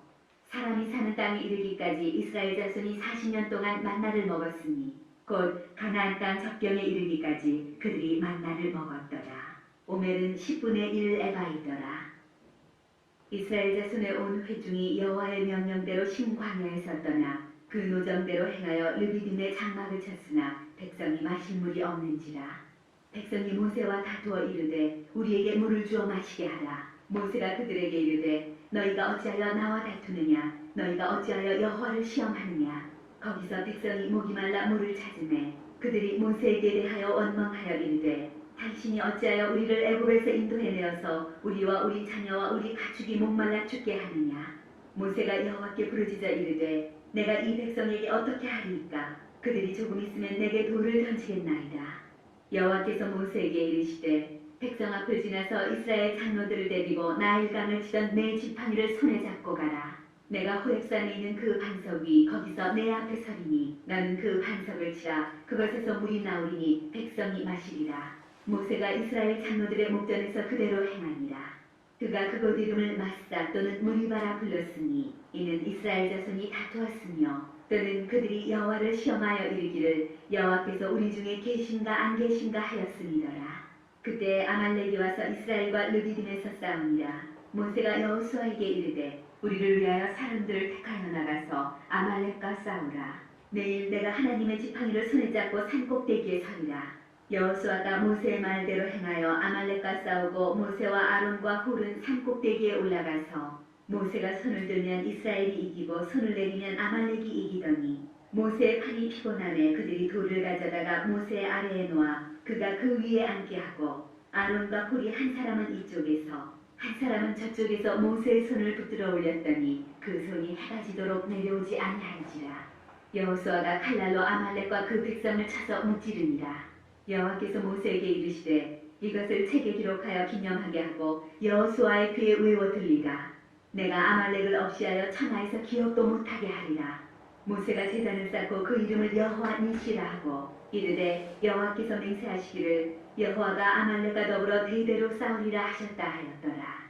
사람이 사는 땅에 이르기까지 이스라엘 자손이 40년 동안 만나를 먹었으니 곧 가나안 땅 적경에 이르기까지 그들이 만나를 먹었더라. 오멜은 10분의 1 에바이더라. 이스라엘 자손의 온 회중이 여호와의 명령대로 신광야에 떠나 그 노정대로 행하여 르비딤에 장막을 쳤으나 백성이 마실 물이 없는지라. 백성이 모세와 다투어 이르되 우리에게 물을 주어 마시게 하라. 모세가 그들에게 이르되 너희가 어찌하여 나와 다투느냐? 너희가 어찌하여 여호와를 시험하느냐? 거기서 백성이 목이 말라 물을 찾으매 그들이 모세에게 대하여 원망하여 이르되 당신이 어찌하여 우리를 애굽에서 인도해내어서 우리와 우리 자녀와 우리 가축이 목말라 죽게 하느냐? 모세가 여호와께 부르짖어 이르되 내가 이 백성에게 어떻게 하리이까? 그들이 조금 있으면 내게 돌을 던지겠나이다. 여호와께서 모세에게 이르시되 백성 앞을 지나서 이스라엘 장로들을 데리고 나일강을 치던 내 지팡이를 손에 잡고 가라. 내가 호렙산에 있는 그 반석 위 거기서 내 앞에 서리니 너는 그 반석을 치라. 그것에서 물이 나오리니 백성이 마시리라. 모세가 이스라엘 장로들의 목전에서 그대로 행하니라. 그가 그곳 이름을 마사 또는 무리바라 불렀으니 이는 이스라엘 자손이 다투었으며 또는 그들이 여호와를 시험하여 이르기를 여호와께서 우리 중에 계신가 안 계신가 하였음이더라. 그때 아말렉이 와서 이스라엘과 르비딤에서 싸우니라. 모세가 여호수아에게 이르되 우리를 위하여 사람들을 택하여 나가서 아말렉과 싸우라. 내일 내가 하나님의 지팡이를 손에 잡고 산꼭대기에 서리라. 여호수아가 모세의 말대로 행하여 아말렉과 싸우고 모세와 아론과 홀은 산꼭대기에 올라가서 모세가 손을 들면 이스라엘이 이기고 손을 내리면 아말렉이 이기더니 모세의 팔이 피곤하매 그들이 돌을 가져다가 모세의 아래에 놓아 그가 그 위에 앉게 하고 아론과 홀이 한 사람은 이쪽에서 한 사람은 저쪽에서 모세의 손을 붙들어 올렸더니 그 손이 해가 지도록 내려오지 아니한지라. 여호수아가 칼날로 아말렉과 그 백성을 쳐서 무찌르니라. 여호와께서 모세에게 이르시되 이것을 책에 기록하여 기념하게 하고 여호수아의 귀에 외워 들리가. 내가 아말렉을 없이하여 천하에서 기억도 못하게 하리라. 모세가 제단을 쌓고 그 이름을 여호와 니시라 하고 이르되 여호와께서 맹세하시기를 여호와가 아말렉과 더불어 대대로 싸우리라 하셨다 하였더라.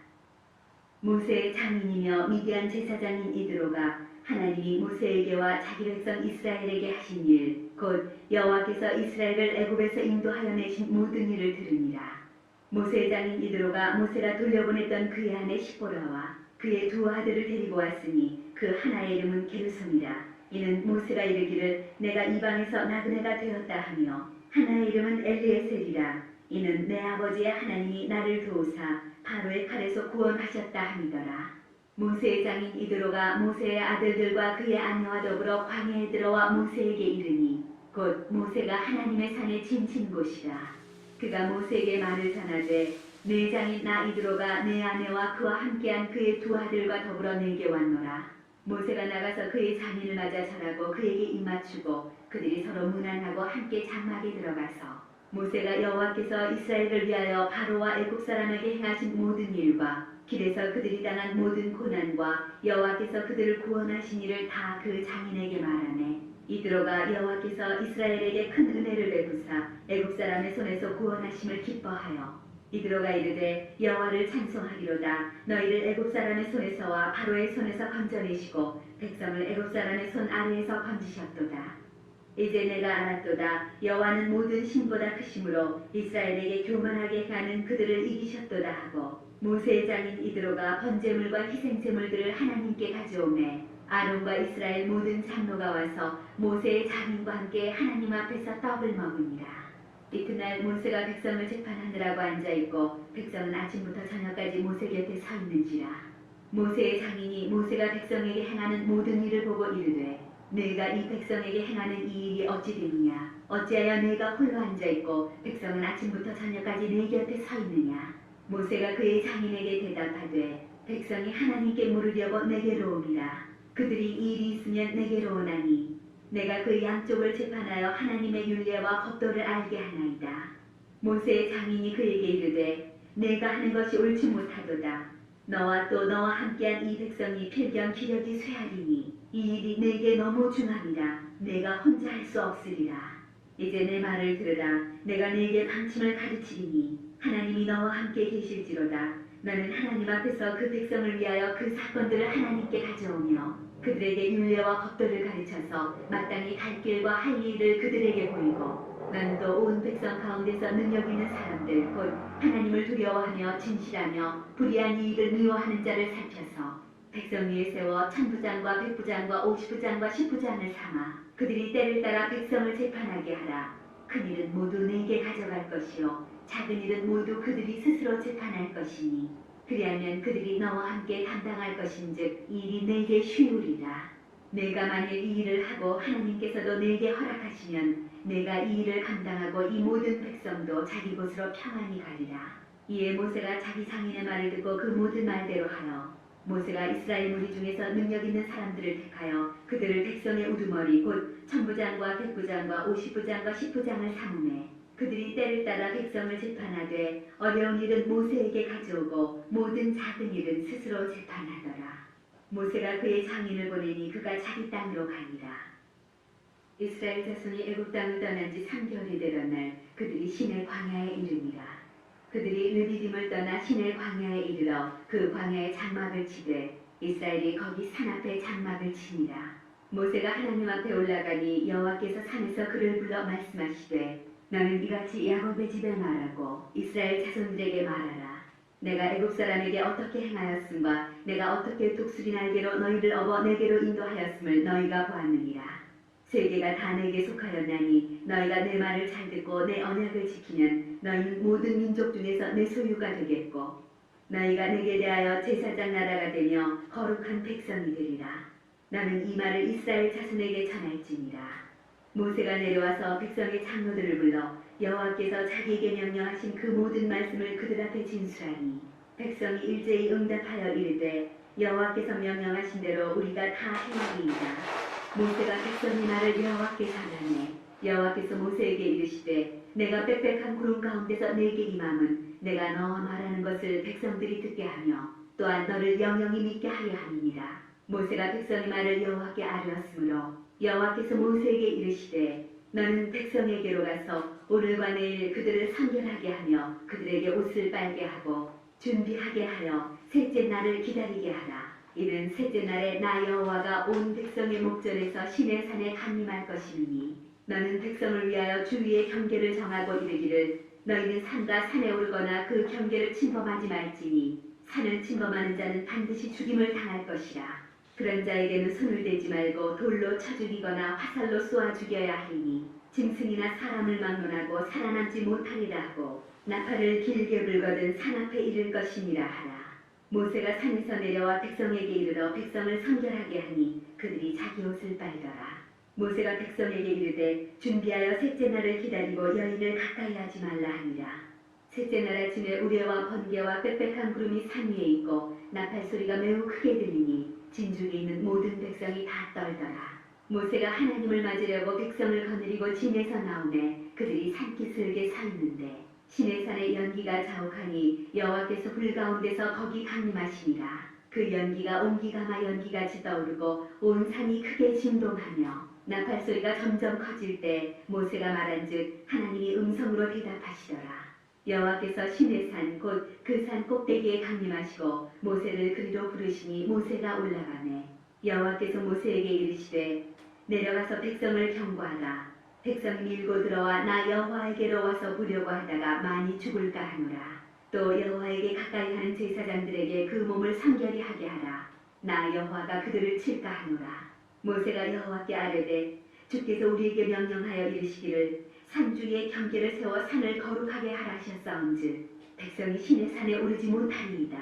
모세의 장인이며 미디안 제사장인 이드로가 하나님이 모세에게와 자기 백성 이스라엘에게 하신 일, 곧 여호와께서 이스라엘을 애굽에서 인도하여 내신 모든 일을 들으니라. 모세의 장인 이드로가 모세가 돌려보냈던 그의 아내 시보라와 그의 두 아들을 데리고 왔으니 그 하나의 이름은 게르솜이라. 이는 모세가 이르기를 내가 이방에서 나그네가 되었다 하며 하나의 이름은 엘리에셀이라. 이는 내 아버지의 하나님이 나를 도우사 바로의 칼에서 구원하셨다 함이더라. 모세의 장인 이드로가 모세의 아들들과 그의 아내와 더불어 광야에 들어와 모세에게 이르니 곧 모세가 하나님의 산에 진친 곳이라. 그가 모세에게 말을 전하되 내 장인 나 이드로가 내 아내와 그와 함께한 그의 두 아들과 더불어 내게 왔노라. 모세가 나가서 그의 장인을 맞아 절하고 그에게 입맞추고 그들이 서로 문안하고 함께 장막에 들어가서 모세가 여호와께서 이스라엘을 위하여 바로와 애굽 사람에게 행하신 모든 일과 길에서 그들이 당한 모든 고난과 여호와께서 그들을 구원하신 일을 다 그 장인에게 말하매 이드로가 여호와께서 이스라엘에게 큰 은혜를 베푸사 애굽 사람의 손에서 구원하심을 기뻐하여 이드로가 이르되 여호와를 찬송하기로다. 너희를 애굽 사람의 손에서와 바로의 손에서 건져내시고 백성을 애굽 사람의 손 아래에서 건지셨도다. 이제 내가 알았도다. 여호와는 모든 신보다 크심으로 이스라엘에게 교만하게 행하는 그들을 이기셨도다 하고 모세의 장인 이드로가 번제물과 희생제물들을 하나님께 가져오매 아론과 이스라엘 모든 장로가 와서 모세의 장인과 함께 하나님 앞에서 떡을 먹으니라. 이튿날 모세가 백성을 재판하느라고 앉아있고 백성은 아침부터 저녁까지 모세 곁에 서 있는지라. 모세의 장인이 모세가 백성에게 행하는 모든 일을 보고 이르되 내가 이 백성에게 행하는 이 일이 어찌 되느냐? 어찌하여 내가 홀로 앉아있고 백성은 아침부터 저녁까지 내 곁에 서 있느냐? 모세가 그의 장인에게 대답하되 백성이 하나님께 물으려고 내게로 오리라. 그들이 일이 있으면 내게로 오나니 내가 그 양쪽을 재판하여 하나님의 율례와 법도를 알게 하나이다. 모세의 장인이 그에게 이르되 내가 하는 것이 옳지 못하도다. 너와 또 너와 함께한 이 백성이 필경 기력이 쇠하리니 이 일이 내게 너무 중함이라 내가 혼자 할 수 없으리라. 이제 내 말을 들으라. 내가 네게 방침을 가르치리니 하나님이 너와 함께 계실지로다. 너는 하나님 앞에서 그 백성을 위하여 그 사건들을 하나님께 가져오며 그들에게 율례와 법도를 가르쳐서 마땅히 갈 길과 할 일을 그들에게 보이고 너는 또 온 백성 가운데서 능력 있는 사람들 곧 하나님을 두려워하며 진실하며 불의한 이익을 미워하는 자를 살펴서 백성 위에 세워 천부장과 백부장과 오십부장과 십부장을 삼아 그들이 때를 따라 백성을 재판하게 하라. 큰 일은 모두 내게 가져갈 것이요 작은 일은 모두 그들이 스스로 재판할 것이니 그리하면 그들이 너와 함께 담당할 것인즉 이 일이 내게 쉬우리라. 내가 만일 이 일을 하고 하나님께서도 내게 허락하시면 내가 이 일을 감당하고 이 모든 백성도 자기 곳으로 평안히 가리라. 이에 모세가 자기 상인의 말을 듣고 그 모든 말대로 하여 모세가 이스라엘 무리 중에서 능력 있는 사람들을 택하여 그들을 백성의 우두머리 곧 천부장과 백부장과 오십부장과 십부장을 삼음해 그들이 때를 따라 백성을 재판하되 어려운 일은 모세에게 가져오고 모든 작은 일은 스스로 재판하더라. 모세가 그의 장인을 보내니 그가 자기 땅으로 가니라. 이스라엘 자손이 애굽 땅을 떠난 지 3개월이 되던 날 그들이 시내 광야에 이르니라. 그들이 르비딤을 떠나 시내 광야에 이르러 그 광야에 장막을 치되 이스라엘이 거기 산 앞에 장막을 치니라. 모세가 하나님 앞에 올라가니 여호와께서 산에서 그를 불러 말씀하시되 너는 이같이 야곱의 집에 말하고 이스라엘 자손들에게 말하라. 내가 애굽 사람에게 어떻게 행하였음과 내가 어떻게 독수리 날개로 너희를 업어 내게로 인도하였음을 너희가 보았느니라. 세계가 다 내게 속하였나니 너희가 내 말을 잘 듣고 내 언약을 지키면 너희는 모든 민족 중에서 내 소유가 되겠고 너희가 내게 대하여 제사장 나라가 되며 거룩한 백성이 되리라. 나는 이 말을 이스라엘 자손에게 전할지니라. 모세가 내려와서 백성의 장로들을 불러 여호와께서 자기에게 명령하신 그 모든 말씀을 그들 앞에 진술하니 백성이 일제히 응답하여 이르되 여호와께서 명령하신 대로 우리가 다 행하리이다. 모세가 백성의 말을 여호와께 전하매 여호와께서 모세에게 이르시되 내가 빽빽한 구름 가운데서 내게 임함은 내가 너와 말하는 것을 백성들이 듣게 하며 또한 너를 영영히 믿게 하려 함이니라. 모세가 백성의 말을 여호와께 아뢰었으므로 여호와께서 모세에게 이르시되 너는 백성에게로 가서 오늘과 내일 그들을 선결하게 하며 그들에게 옷을 빨게 하고 준비하게 하여 셋째 날을 기다리게 하라. 이는 셋째 날에 나 여호와가 온 백성의 목전에서 시내 산에 강림할 것이니 너는 백성을 위하여 주위의 경계를 정하고 이르기를 너희는 산과 산에 오르거나 그 경계를 침범하지 말지니 산을 침범하는 자는 반드시 죽임을 당할 것이라. 그런 자에게는 손을 대지 말고 돌로 쳐 죽이거나 화살로 쏘아 죽여야 하리니 짐승이나 사람을 막론하고 살아남지 못하리라 하고 나팔을 길게 불거든 산 앞에 이를 것이니라 하라. 모세가 산에서 내려와 백성에게 이르러 백성을 선결하게 하니 그들이 자기 옷을 빨더라. 모세가 백성에게 이르되 준비하여 셋째 날을 기다리고 여인을 가까이 하지 말라 하니라. 셋째 날 아침에 우레와 번개와 빽빽한 구름이 산 위에 있고 나팔 소리가 매우 크게 들리니 진중에 있는 모든 백성이 다 떨더라. 모세가 하나님을 맞으려고 백성을 거느리고 진에서 나오매 그들이 산기슭에 서 있는데 시내산의 연기가 자욱하니 여호와께서 불 가운데서 거기 강림하시니라. 그 연기가 온기가마 연기같이 떠오르고 온 산이 크게 진동하며 나팔 소리가 점점 커질 때 모세가 말한즉 하나님이 음성으로 대답하시더라. 여호와께서 시내산 곧 그 산 꼭대기에 강림하시고 모세를 그리로 부르시니 모세가 올라가매 여호와께서 모세에게 이르시되 내려가서 백성을 경고하라. 백성이 밀고 들어와 나 여호와에게로 와서 보려고 하다가 많이 죽을까 하노라. 또 여호와에게 가까이 하는 제사장들에게 그 몸을 상결히 하게 하라. 나 여호와가 그들을 칠까 하노라. 모세가 여호와께 아뢰되 주께서 우리에게 명령하여 이르시기를 산 주위에 경계를 세워 산을 거룩하게 하라 하셨사온즉 백성이 시내 산에 오르지 못하니이다.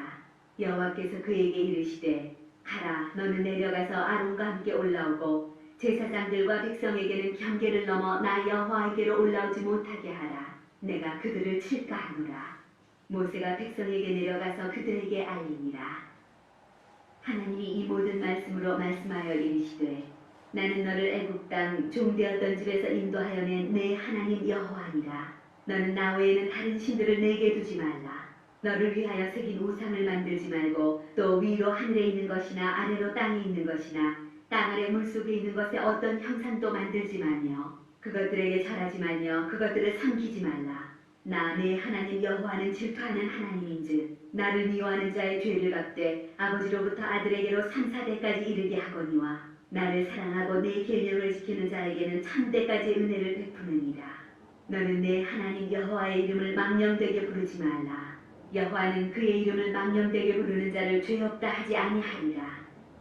여호와께서 그에게 이르시되 가라. 너는 내려가서 아론과 함께 올라오고 제사장들과 백성에게는 경계를 넘어 나 여호와에게로 올라오지 못하게 하라. 내가 그들을 칠까 하노라. 모세가 백성에게 내려가서 그들에게 알리니라. 하나님이 이 모든 말씀으로 말씀하여 이르시되 나는 너를 애굽 땅 종되었던 집에서 인도하여 낸 내 하나님 여호와니라. 너는 나 외에는 다른 신들을 내게 두지 말라. 너를 위하여 새긴 우상을 만들지 말고 또 위로 하늘에 있는 것이나 아래로 땅에 있는 것이나 땅 아래 물속에 있는 것에 어떤 형상도 만들지 말며 그것들에게 절하지 말며 그것들을 섬기지 말라. 나 내 하나님 여호와는 질투하는 하나님인즉 나를 미워하는 자의 죄를 갚되 아버지로부터 아들에게로 3, 4대까지 이르게 하거니와 나를 사랑하고 내 계명을 지키는 자에게는 천대까지 은혜를 베푸느니라. 너는 내 하나님 여호와의 이름을 망령되게 부르지 말라. 여호와는 그의 이름을 망령되게 부르는 자를 죄 없다 하지 아니하리라.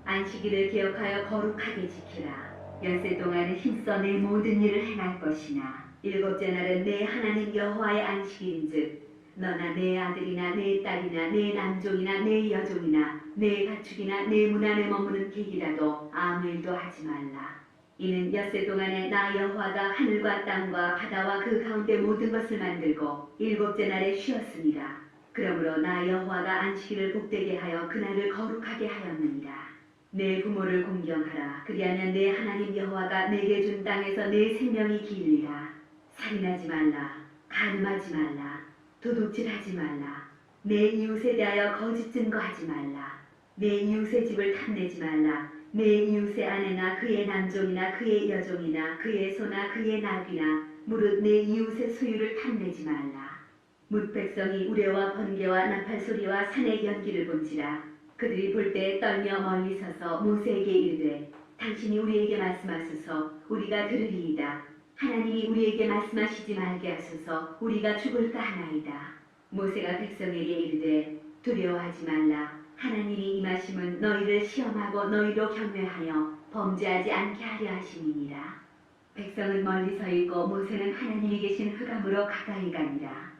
안식일을 기억하여 거룩하게 지키라. 엿새 동안은 힘써 내 모든 일을 행할 것이나 일곱째 날은 내 하나님 여호와의 안식일인즉 너나 내 아들이나 내 딸이나 내 남종이나 내 여종이나 내 가축이나 내 문 안에 머무는 객이라도 아무 일도 하지 말라. 이는 엿새 동안에 나 여호와가 하늘과 땅과 바다와 그 가운데 모든 것을 만들고 일곱째 날에 쉬었습니다. 그러므로 나 여호와가 안식일을 복되게 하여 그날을 거룩하게 하였느니라. 내 부모를 공경하라. 그리하면 내 하나님 여호와가 내게 준 땅에서 내 생명이 길리라. 살인하지 말라. 간음하지 말라. 도둑질하지 말라. 내 이웃에 대하여 거짓 증거하지 말라. 내 이웃의 집을 탐내지 말라. 내 이웃의 아내나 그의 남종이나 그의 여종이나 그의 소나 그의 나귀나 무릇 내 이웃의 소유를 탐내지 말라. 뭇 백성이 우레와 번개와 나팔 소리와 산의 연기를 본지라. 그들이 볼 때 떨며 멀리 서서 모세에게 이르되 당신이 우리에게 말씀하소서 우리가 들으리이다. 하나님이 우리에게 말씀하시지 말게 하소서 우리가 죽을까 하나이다. 모세가 백성에게 이르되 두려워하지 말라. 하나님이 임하심은 너희를 시험하고 너희로 경외하여 범죄하지 않게 하려 하심이니라. 백성은 멀리 서 있고 모세는 하나님이 계신 흑암으로 가까이 가니라.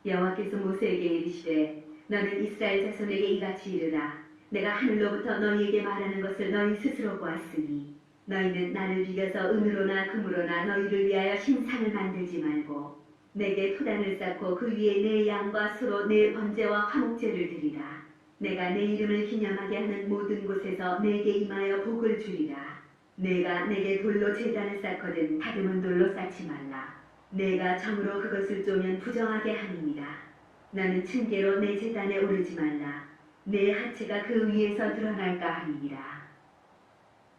여호와께서 모세에게 이르시되 너는 이스라엘 자손에게 이같이 이르라. 내가 하늘로부터 너희에게 말하는 것을 너희 스스로 보았으니 너희는 나를 비겨서 은으로나 금으로나 너희를 위하여 신상을 만들지 말고 내게 토단을 쌓고 그 위에 내 양과 소로 내 번제와 화목제를 드리라. 내가 내 이름을 기념하게 하는 모든 곳에서 내게 임하여 복을 주리라. 내가 내게 돌로 제단을 쌓거든 다듬은 돌로 쌓지 말라. 내가 정으로 그것을 쪼면 부정하게 함이니라. 나는 층계로 내 제단에 오르지 말라. 내 하체가 그 위에서 드러날까 함이니라.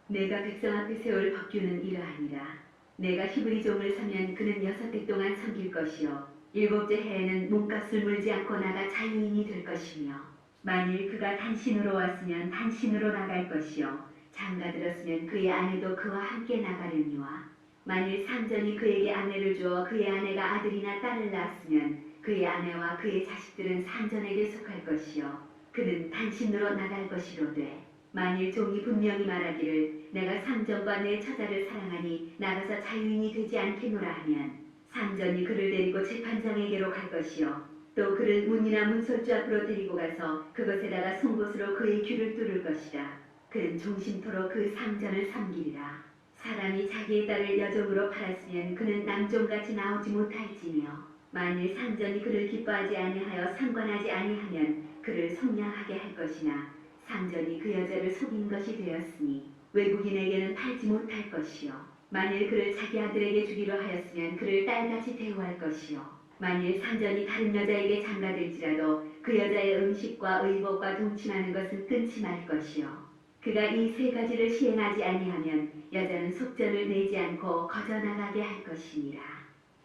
내가 백성 앞에 세울 법규는 이러하니라. 내가 히브리 종을 사면 그는 6해 동안 섬길 것이요 일곱째 해에는 몸값을 물지 않고 나가 자유인이 될 것이며 만일 그가 단신으로 왔으면 단신으로 나갈 것이요 장가들었으면 그의 아내도 그와 함께 나가려니와 만일 상전이 그에게 아내를 주어 그의 아내가 아들이나 딸을 낳았으면 그의 아내와 그의 자식들은 상전에게 속할 것이요 그는 단신으로 나갈 것이로되 만일 종이 분명히 말하기를 내가 상전과 내 처자를 사랑하니 나가서 자유인이 되지 않겠노라 하면 상전이 그를 데리고 재판장에게로 갈 것이요 또 그를 문이나 문설주 앞으로 데리고 가서 그것에다가 송곳으로 그의 귀를 뚫을 것이라. 그는 종신토록 그 상전을 섬기리라. 사람이 자기의 딸을 여종으로 팔았으면 그는 남종같이 나오지 못할지며 만일 상전이 그를 기뻐하지 아니하여 상관하지 아니하면 그를 속량하게 할 것이나 상전이 그 여자를 속인 것이 되었으니 외국인에게는 팔지 못할 것이요 만일 그를 자기 아들에게 주기로 하였으면 그를 딸같이 대우할 것이요 만일 상전이 다른 여자에게 장가들지라도 그 여자의 음식과 의복과 동침하는 것은 끊지 말 것이요 그가 이 3가지를 시행하지 아니하면 여자는 속전을 내지 않고 거저나가게 할 것이니라.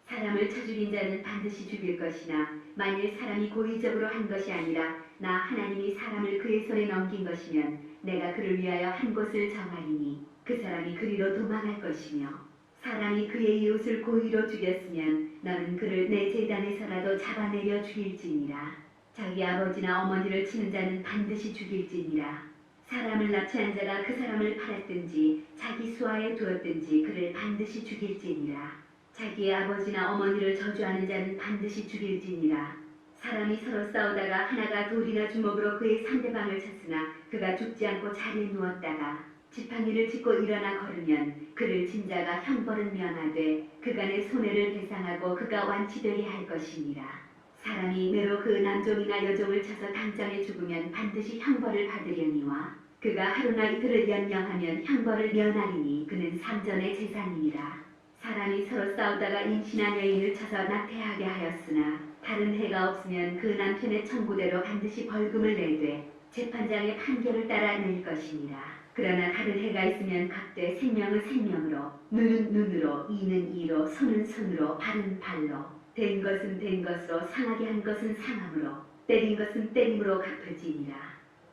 사람을 쳐 죽인 자는 반드시 죽일 것이나 만일 사람이 고의적으로 한 것이 아니라 나 하나님이 사람을 그의 손에 넘긴 것이면 내가 그를 위하여 한 곳을 정하리니 그 사람이 그리로 도망할 것이며 사람이 그의 이웃을 고의로 죽였으면 너는 그를 내 제단에서라도 잡아내려 죽일지니라. 자기 아버지나 어머니를 치는 자는 반드시 죽일지니라. 사람을 납치한 자가 그 사람을 팔았든지 자기 수하에 두었든지 그를 반드시 죽일지니라. 자기의 아버지나 어머니를 저주하는 자는 반드시 죽일지니라. 사람이 서로 싸우다가 하나가 돌이나 주먹으로 그의 상대방을 쳤으나 그가 죽지 않고 자리에 누웠다가 지팡이를 짚고 일어나 걸으면 그를 친 자가 형벌은 면하되 그간의 손해를 배상하고 그가 완치되게 할 것이니라. 사람이 매로 그 남종이나 여종을 쳐서 당장에 죽으면 반드시 형벌을 받으려니와 그가 하루나 이틀을 연명하면 형벌을 면하리니 그는 상전의 재산이니라. 사람이 서로 싸우다가 임신한 여인을 쳐서 낙태하게 하였으나 다른 해가 없으면 그 남편의 청구대로 반드시 벌금을 내되 재판장의 판결을 따라 낼 것이니라. 그러나 다른 해가 있으면 각대 생명은 생명으로, 눈은 눈으로, 이는 이로, 손은 손으로, 발은 발로, 된 것은 된 것으로, 상하게 한 것은 상함으로, 때린 것은 때림으로 갚을지니라.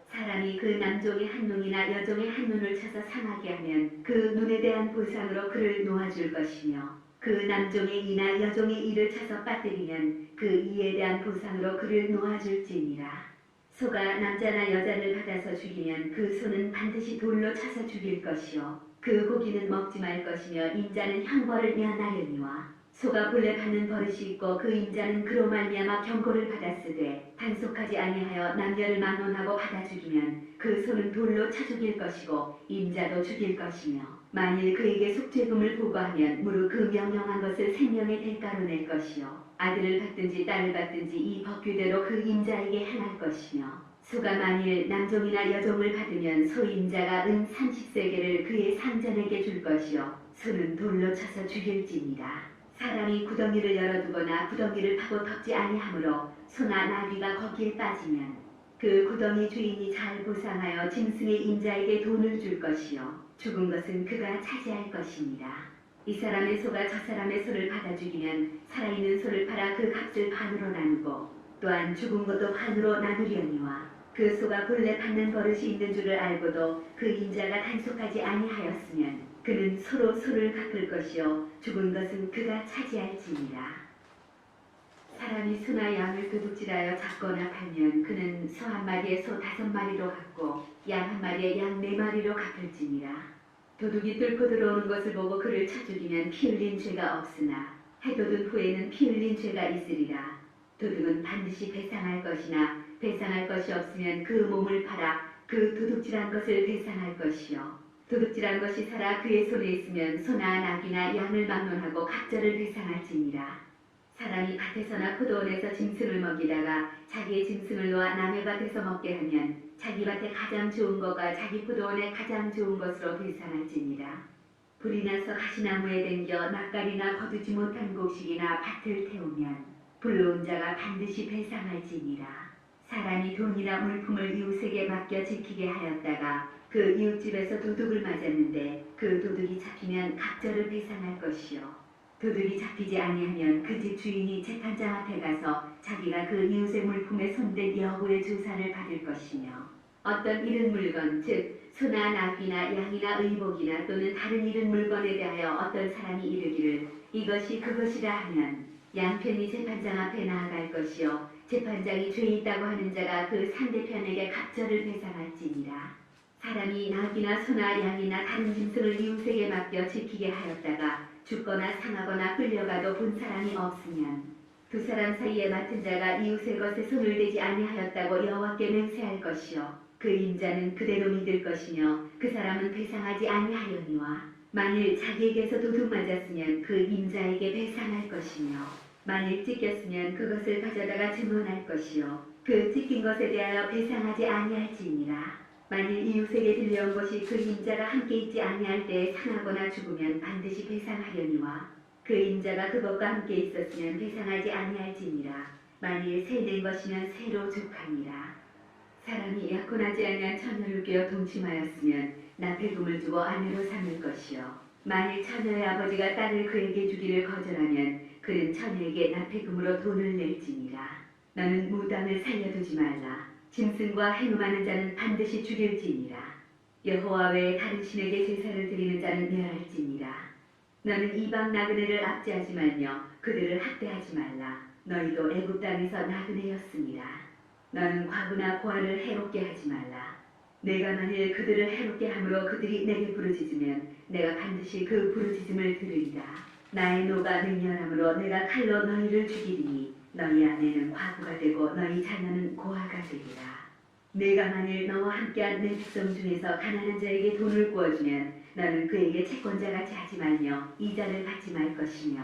사람이 그 남종의 한 눈이나 여종의 한 눈을 쳐서 상하게 하면 그 눈에 대한 보상으로 그를 놓아줄 것이며, 그 남종의 이나 여종의 이를 쳐서 빠뜨리면 그 이에 대한 보상으로 그를 놓아줄지니라. 소가 남자나 여자를 받아서 죽이면 그 소는 반드시 돌로 쳐서 죽일 것이요 그 고기는 먹지 말 것이며 인자는 형벌을 면하려니와 소가 본래 받는 버릇이 있고 그 인자는 그로 말미암아 경고를 받았으되 단속하지 아니하여 남녀를 막론하고 받아 죽이면 그 소는 돌로 쳐 죽일 것이고 인자도 죽일 것이며 만일 그에게 속죄금을 부과하면 무릇 그 명령한 것을 생명의 대가로 낼 것이요 아들을 받든지 딸을 받든지 이 법규대로 그 인자에게 행할 것이며 소가 만일 남종이나 여종을 받으면 소 인자가 은 30세겔을 그의 상전에게 줄 것이요 소는 돌로 쳐서 죽일지니라. 사람이 구덩이를 열어두거나 구덩이를 파고 덮지 아니하므로 소나 나귀가 거기에 빠지면 그 구덩이 주인이 잘 보상하여 짐승의 인자에게 돈을 줄 것이요 죽은 것은 그가 차지할 것입니다. 이 사람의 소가 저 사람의 소를 받아 죽이면 살아있는 소를 팔아 그 값을 반으로 나누고 또한 죽은 것도 반으로 나누려니와 그 소가 본래 받는 버릇이 있는 줄을 알고도 그 인자가 단속하지 아니하였으면 그는 서로 소를 갚을 것이요 죽은 것은 그가 차지할지니라. 사람이 소나 양을 도둑질하여 잡거나 팔면 그는 소 한 마리에 소 5마리로 갚고 양 한 마리에 양 4마리로 갚을지니라. 도둑이 뚫고 들어오는 것을 보고 그를 쳐 죽이면 피 흘린 죄가 없으나 해돋은 후에는 피 흘린 죄가 있으리라. 도둑은 반드시 배상할 것이나 배상할 것이 없으면 그 몸을 팔아 그 도둑질한 것을 배상할 것이요 도둑질한 것이 살아 그의 손에 있으면 소나 나귀나 양을 막론하고 각절을 배상할지니라. 사람이 밭에서나 포도원에서 짐승을 먹이다가 자기의 짐승을 놓아 남의 밭에서 먹게 하면 자기 밭에 가장 좋은 것과 자기 포도원에 가장 좋은 것으로 배상할지니라. 불이 나서 가시나무에 댕겨 낯가리나 거두지 못한 곡식이나 밭을 태우면 불러온 자가 반드시 배상할지니라. 사람이 돈이나 물품을 이웃에게 맡겨 지키게 하였다가 그 이웃집에서 도둑을 맞았는데 그 도둑이 잡히면 각절을 배상할 것이요 도둑이 잡히지 아니하면 그 집 주인이 재판장 앞에 가서 자기가 그 이웃의 물품에 손댄 여부의 조사를 받을 것이며 어떤 잃은 물건 즉 소나 나귀나 양이나 의복이나 또는 다른 잃은 물건에 대하여 어떤 사람이 이르기를 이것이 그것이라 하면 양편이 재판장 앞에 나아갈 것이요 재판장이 죄 있다고 하는 자가 그 상대편에게 각절을 배상할지니라. 사람이 나귀나 소나 양이나 다른 짐승을 이웃에게 맡겨 지키게 하였다가 죽거나 상하거나 끌려가도 본 사람이 없으면 두 사람 사이에 맡은 자가 이웃의 것에 손을 대지 아니하였다고 여호와께 맹세할 것이요 그 인자는 그대로 믿을 것이며 그 사람은 배상하지 아니하려니와 만일 자기에게서 도둑 맞았으면 그 인자에게 배상할 것이며 만일 찢겼으면 그것을 가져다가 증언할 것이요 그 찢긴 것에 대하여 배상하지 아니할지니라. 만일 이웃에게 들려온 것이 그 인자가 함께 있지 아니할 때에 상하거나 죽으면 반드시 배상하려니와 그 인자가 그것과 함께 있었으면 배상하지 아니할지니라. 만일 새 낸 것이면 새로 족하니라. 사람이 약혼하지 아니한 처녀를 꿰어 동침하였으면 납폐금을 주고 아내로 삼을 것이요 만일 처녀의 아버지가 딸을 그에게 주기를 거절하면 그는 처녀에게 납폐금으로 돈을 낼지니라. 너는 무당을 살려두지 말라. 짐승과 행음하는 자는 반드시 죽일지니라. 여호와 외에 다른 신에게 제사를 드리는 자는 멸할지니라. 너는 이방 나그네를 압제하지 말며 그들을 학대하지 말라. 너희도 애굽 땅에서 나그네였습니다. 너는 과부나 고아를 해롭게 하지 말라. 내가 만일 그들을 해롭게 함으로 그들이 내게 부르짖으면 내가 반드시 그 부르짖음을 들으리라. 나의 노가 맹렬함으로 내가 칼로 너희를 죽이리니 너희 아내는 과부가 되고 너희 자녀는 고아가 되리라. 내가 만일 너와 함께한 내 백성 중에서 가난한 자에게 돈을 구워주면 너는 그에게 채권자같이 하지 말며 이자를 받지 말 것이며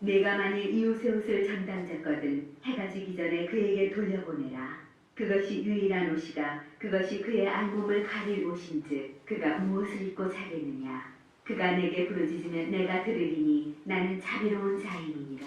내가 만일 이웃의 옷을 전당잡거든 해가 지기 전에 그에게 돌려보내라. 그것이 유일한 옷이라. 그것이 그의 알몸을 가릴 옷인즉 그가 무엇을 입고 자겠느냐. 그가 내게 부르짖으면 내가 들으리니 나는 자비로운 자임이니라.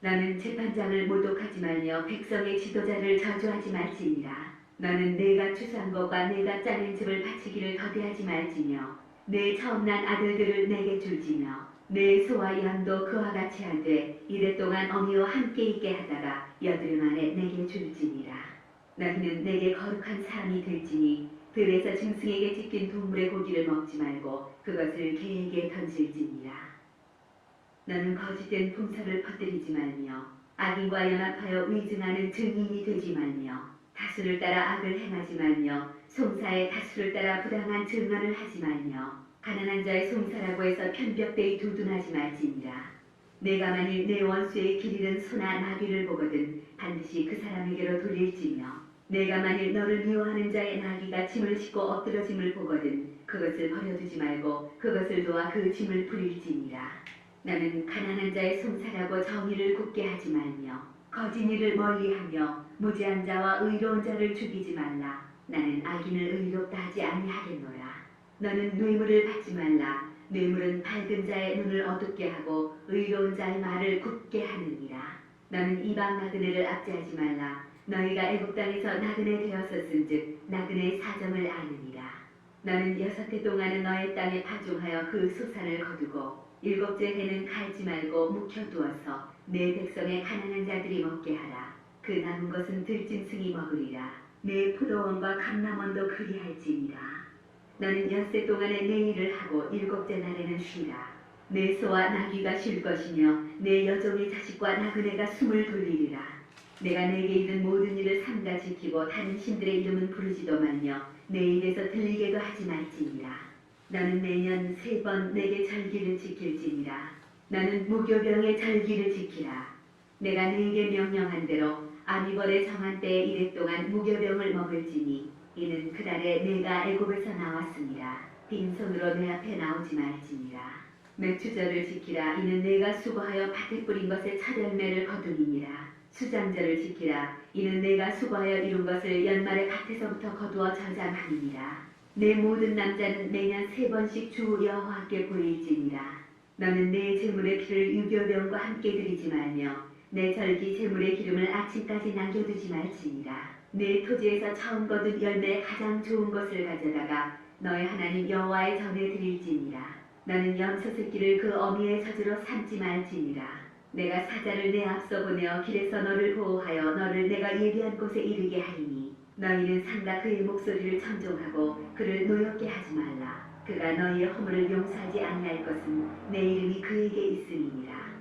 너는 재판장을 모독하지 말며 백성의 지도자를 저주하지 말지니라. 너는 내가 추수한 것과 내가 짜낸 집을 바치기를 거대하지 말지며 내 처음 난 아들들을 내게 줄지며 내 소와 양도 그와 같이 하되 이랫동안 어미와 함께 있게 하다가 여드름 안에 내게 줄지니라. 너희는 내게 거룩한 사람이 될지니 들에서 짐승에게 찢긴 동물의 고기를 먹지 말고 그것을 개에게 던질지니라. 너는 거짓된 풍설을 퍼뜨리지 말며 악인과 연합하여 위증하는 증인이 되지 말며 다수를 따라 악을 행하지 말며 송사의 다수를 따라 부당한 증언을 하지 말며 가난한 자의 송사라고 해서 편벽되이 두둔하지 말지니라. 내가 만일 내 원수의 길 잃은 소나 나귀를 보거든 반드시 그 사람에게로 돌릴지며 내가 만일 너를 미워하는 자의 나귀가 짐을 싣고 엎드러짐을 보거든 그것을 버려두지 말고 그것을 도와 그 짐을 부릴지니라. 나는 가난한 자의 송사라고 정의를 굳게 하지 말며 거짓 일을 멀리하며 무죄한 자와 의로운 자를 죽이지 말라. 나는 악인을 의롭다 하지 아니하겠노라. 너는 뇌물을 받지 말라. 뇌물은 밝은 자의 눈을 어둡게 하고 의로운 자의 말을 굽게 하느니라. 너는 이방 나그네를 압제하지 말라. 너희가 애국 땅에서 나그네 되었었은즉 나그네의 사정을 아느니라. 너는 6해 동안은 너의 땅에 파종하여 그 소산을 거두고 7째 해는 갈지 말고 묵혀두어서 내 백성의 가난한 자들이 먹게 하라. 그 남은 것은 들짐승이 먹으리라. 내 포도원과 감람원도 그리할지니라. 너는 6세 동안에 내 일을 하고 7째 날에는 쉬라. 내 소와 나귀가 쉴 것이며 내 여종의 자식과 나그네가 숨을 돌리리라. 내가 내게 이른 모든 일을 삼가 지키고 다른 신들의 이름은 부르지도 말며 내 입에서 들리게도 하지 말지니라. 너는 매년 3번 내게 절기를 지킬지니라. 너는 무교병의 절기를 지키라. 내가 내게 명령한 대로 아미벌의 정한 때에 이랫동안 무교병을 먹을지니 이는 그달에 내가 애굽에서 나왔습니다. 빈손으로 내 앞에 나오지 말지니라. 맥추절을 지키라. 이는 내가 수고하여 밭에 뿌린 것의 첫 열매를 거두니라. 수장절을 지키라. 이는 내가 수고하여 이룬 것을 연말에 밭에서부터 거두어 저장하니라. 내 모든 남자는 매년 3번씩 주 여호와께 보일지니라. 너는 내 제물의 피를 유교병과 함께 드리지 말며 내 절기 제물의 기름을 아침까지 남겨두지 말지니라. 내 토지에서 처음 거둔 열매의 가장 좋은 것을 가져다가 너의 하나님 여호와의 전에 드릴지니라. 너는 염소 새끼를 그 어미의 젖으로 삼지 말지니라. 내가 사자를 내 앞서 보내어 길에서 너를 보호하여 너를 내가 예비한 곳에 이르게 하리니 너희는 상가 그의 목소리를 청종하고 그를 노엽게 하지 말라. 그가 너희의 허물을 용서하지 아니할 것은 내 이름이 그에게 있음이니라.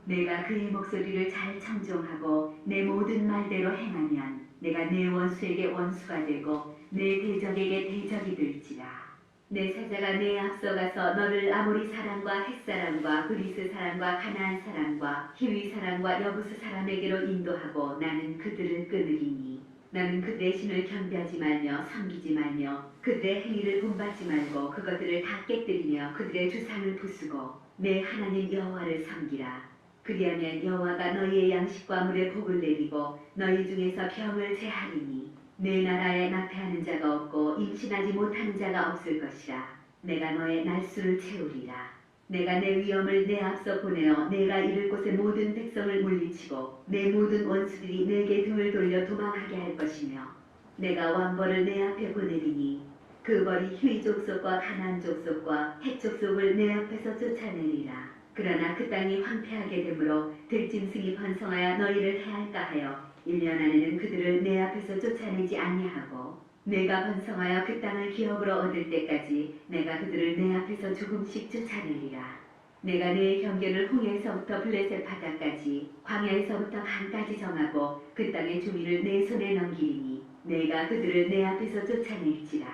내가 그의 목소리를 잘 청종하고 내 모든 말대로 행하면 내가 내 원수에게 원수가 되고 내 대적에게 대적이 될지라. 내 사자가 내 앞서가서 너를 아모리 사람과 헷 사람과 그리스 사람과 가나안 사람과 히위 사람과 여부스 사람에게로 인도하고 나는 그들을 끊으리니 나는 그들의 신을 경배하지 말며 섬기지 말며 그들의 행위를 본받지 말고 그것들을 다 깨뜨리며 그들의 주상을 부수고 내 하나님 여호와를 섬기라. 그리하면 여호와가 너희의 양식과 물에 복을 내리고 너희 중에서 병을 제하리니 내 나라에 낙태하는 자가 없고 임신하지 못하는 자가 없을 것이라. 내가 너의 날수를 채우리라. 내가 내 위엄을 내 앞서 보내어 내가 이를 곳의 모든 백성을 물리치고 내 모든 원수들이 내게 등을 돌려 도망하게 할 것이며 내가 왕벌을 내 앞에 보내리니 그 벌이 휴이 족속과 가나안 족속과 헷 족속을 내 앞에서 쫓아내리라. 그러나 그 땅이 황폐하게 되므로 들짐승이 번성하여 너희를 해할까 하여 1년 안에는 그들을 내 앞에서 쫓아내지 아니하고 내가 번성하여 그 땅을 기업으로 얻을 때까지 내가 그들을 내 앞에서 조금씩 쫓아내리라. 내가 내 경계를 홍해에서부터 블레셋 바다까지 광야에서부터 강까지 정하고 그 땅의 주민을 내 손에 넘기리니 내가 그들을 내 앞에서 쫓아낼지라.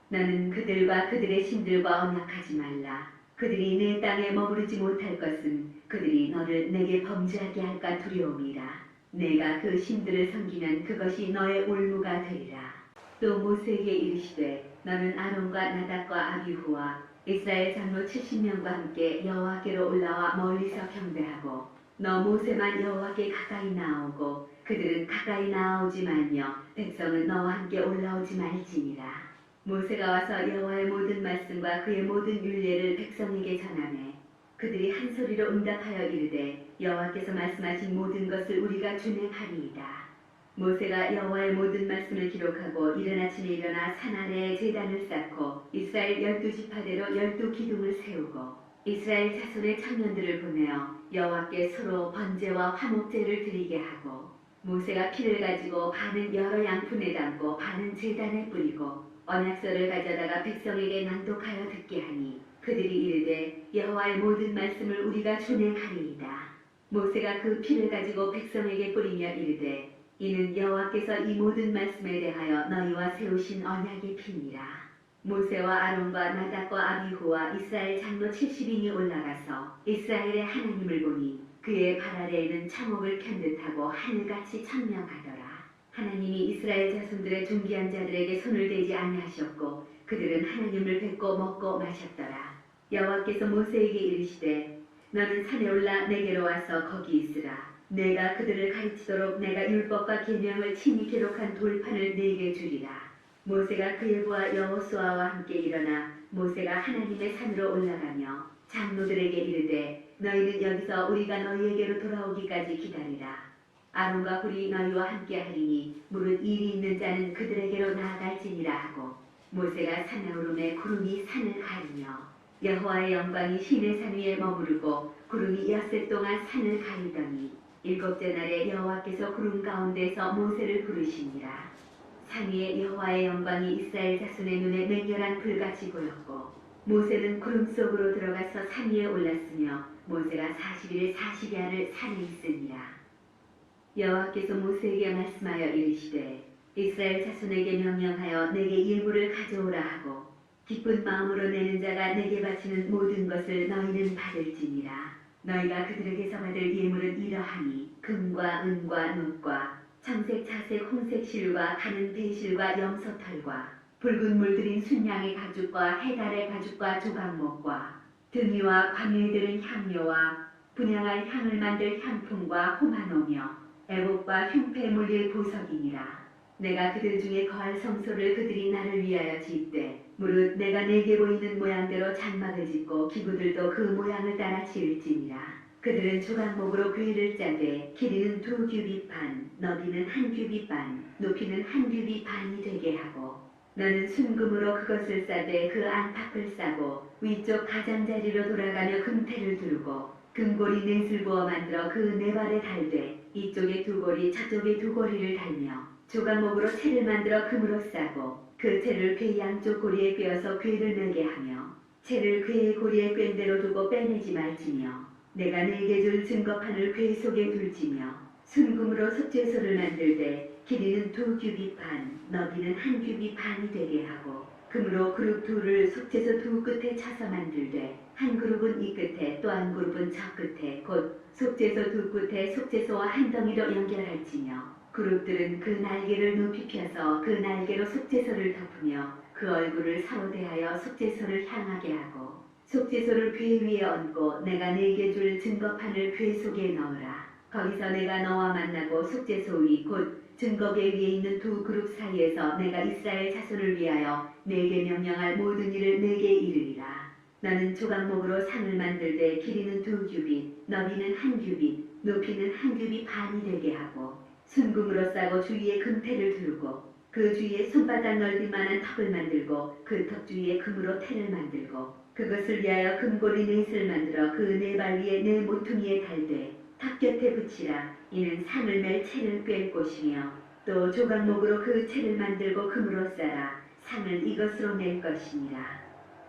너는 그들과 그들의 신들과 언약하지 말라. 그들이 내 땅에 머무르지 못할 것은 그들이 너를 내게 범죄하게 할까 두려움이라. 내가 그 신들을 섬기면 그것이 너의 올무가 되리라. 또 모세에게 이르시되 너는 아론과 나답과 아비후와 이스라엘 장로 70명과 함께 여호와께로 올라와 멀리서 경배하고 너 모세만 여호와께 가까이 나오고 그들은 가까이 나아오지 말며 백성은 너와 함께 올라오지 말지니라. 모세가 와서 여호와의 모든 말씀과 그의 모든 율례를 백성에게 전하매 그들이 한 소리로 응답하여 이르되 여호와께서 말씀하신 모든 것을 우리가 준행하리이다. 모세가 여호와의 모든 말씀을 기록하고 이른 아침에 일어나 산 아래에 제단을 쌓고 이스라엘 12지파대로 12기둥을 세우고 이스라엘 자손의 청년들을 보내어 여호와께 서로 번제와 화목제를 드리게 하고 모세가 피를 가지고 반은 여러 양푼에 담고 반은 제단에 뿌리고 언약서를 가져다가 백성에게 낭독하여 듣게 하니 그들이 이르되 여호와의 모든 말씀을 우리가 준행하리이다. 모세가 그 피를 가지고 백성에게 뿌리며 이르되 이는 여호와께서 이 모든 말씀에 대하여 너희와 세우신 언약의 피니라. 모세와 아론과 나답과 아비후와 이스라엘 장로 70인이 올라가서 이스라엘의 하나님을 보니 그의 발 아래에는 청옥을 편 듯하고 하늘같이 청명하더라. 하나님이 이스라엘 자손들의 존귀한 자들에게 손을 대지 아니하셨고 그들은 하나님을 뵙고 먹고 마셨더라. 여호와께서 모세에게 이르시되 너는 산에 올라 내게로 와서 거기 있으라. 내가 그들을 가르치도록 내가 율법과 계명을 친히 기록한 돌판을 네게 주리라. 모세가 그의 부하 여호수아와 함께 일어나 모세가 하나님의 산으로 올라가며 장로들에게 이르되 너희는 여기서 우리가 너희에게로 돌아오기까지 기다리라. 아론과 훌이 너희와 함께 하리니 무릇 일이 있는 자는 그들에게로 나아갈지니라 하고 모세가 산에 오르매 구름이 산을 가리며 여호와의 영광이 시내산 위에 머무르고 구름이 엿새 동안 산을 가리더니 일곱째 날에 여호와께서 구름 가운데서 모세를 부르시니라. 산 위에 여호와의 영광이 이스라엘 자손의 눈에 맹렬한 불같이 보였고 모세는 구름 속으로 들어가서 산 위에 올랐으며 모세가 40일 40야를 산에 있으니라. 여호와께서 모세에게 말씀하여 이르시되 이스라엘 자손에게 명령하여 내게 예물을 가져오라 하고 기쁜 마음으로 내는 자가 내게 바치는 모든 것을 너희는 받을지니라. 너희가 그들에게서 받을 예물은 이러하니 금과 은과 놋과 청색 자색 홍색 실과 가는 배실과 염소털과 붉은 물들인 순양의 가죽과 해달의 가죽과 조각목과 등이와 광야에 들은 향료와 분향할 향을 만들 향품과 호마노며 애복과 흉패에 물릴 보석이니라. 내가 그들 중에 거할 성소를 그들이 나를 위하여 짓되 무릇 내가 내게 보이는 모양대로 장막을 짓고 기구들도 그 모양을 따라 지을지니라. 그들은 조각목으로 궤를 짜되 길이는 2규빗 반, 너비는 1규빗 반, 높이는 1규빗 반이 되게 하고 너는 순금으로 그것을 싸되 그 안팎을 싸고 위쪽 가장자리로 돌아가며 금태를 두르고 금고리 넷을 부어 만들어 그 네 발에 달되 이쪽에 2고리 저쪽에 2고리를 달며 조각목으로 채를 만들어 금으로 싸고 그 채를 궤 양쪽 고리에 꿰어서 궤를 매게 하며 채를 궤의 고리에 꿰인 대로 두고 빼내지 말지며 내가 네게 줄 증거판을 궤 속에 둘지며 순금으로 속죄소를 만들되 길이는 2규빗 반, 너비는 1규빗 반이 되게 하고 금으로 그룹 둘을 속죄소 두 끝에 쳐서 만들되 한 그룹은 이 끝에 또 한 그룹은 저 끝에 곧 속죄소 두 끝에 속죄소와 한 덩이로 연결할지며 그룹들은 그 날개를 높이 펴서 그 날개로 속죄소를 덮으며 그 얼굴을 서로 대하여 속죄소를 향하게 하고 속죄소를 궤 위에 얹고 내가 네게 줄 증거판을 궤 속에 넣으라. 거기서 내가 너와 만나고 속죄소 위 곧 증거궤 위에 있는 두 그룹 사이에서 내가 이스라엘 자손을 위하여 네게 명령할 모든 일을 네게 이르리라. 나는 조각목으로 상을 만들되 길이는 2규빗, 너비는 1규빗, 높이는 1규빗 반이 되게 하고 순금으로 싸고 주위에 금태를 두르고 그 주위에 손바닥 넓이만한 턱을 만들고 그 턱 주위에 금으로 태를 만들고 그것을 위하여 금고리 넷을 만들어 그 네 발 위에 네 모퉁이에 달되 턱 곁에 붙이라. 이는 상을 맬 채를 꿰 곳이며 또 조각목으로 그 채를 만들고 금으로 싸라. 상을 이것으로 낼 것이니라.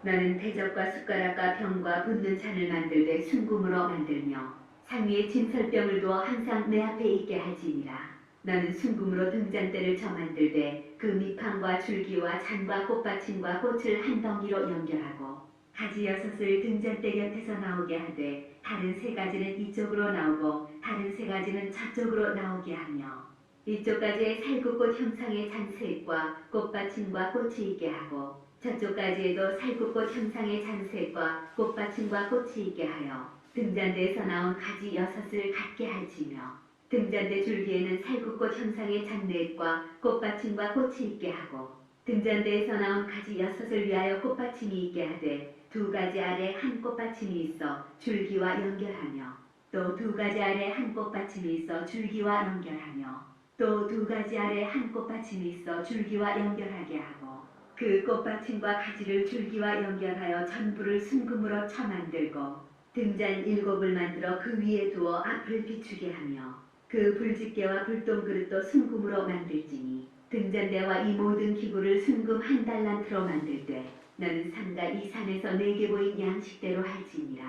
나는 대접과 숟가락과 병과 붓는 잔을 만들되 순금으로 만들며 상 위에 진설병을 두어 항상 내 앞에 있게 할지니라. 나는 순금으로 등잔대를 저 만들되 그 밑판과 줄기와 잔과 꽃받침과 꽃을 한 덩이로 연결하고 가지 6을 등잔대 곁에서 나오게 하되 다른 3가지는 이쪽으로 나오고 다른 3가지는 저쪽으로 나오게 하며 이쪽 가지에 살구꽃 형상의 잔색과 꽃받침과 꽃이 있게 하고 저쪽 가지에도 살구꽃 형상의 잔색과 꽃받침과 꽃이 있게 하여 등잔대에서 나온 가지 6을 같게 할지며 등잔대 줄기에는 살구꽃 형상의 잡내과 꽃받침과 꽃이 있게 하고 등잔대에서 나온 가지 6을 위하여 꽃받침이 있게 하되 2가지 아래 한 꽃받침이 있어 줄기와 연결하며 또 2가지 아래 한 꽃받침이 있어 줄기와 연결하며 또 2가지 아래 한 꽃받침이 있어 줄기와 연결하게 하고 그 꽃받침과 가지를 줄기와 연결하여 전부를 순금으로 쳐 만들고 등잔 7을 만들어 그 위에 두어 앞을 비추게 하며 그 불집게와 불똥그릇도 순금으로 만들지니 등잔대와 이 모든 기구를 순금 1달란트로 만들 때 너는 삼가 이 산에서 내게 보인 양식대로 할지니라.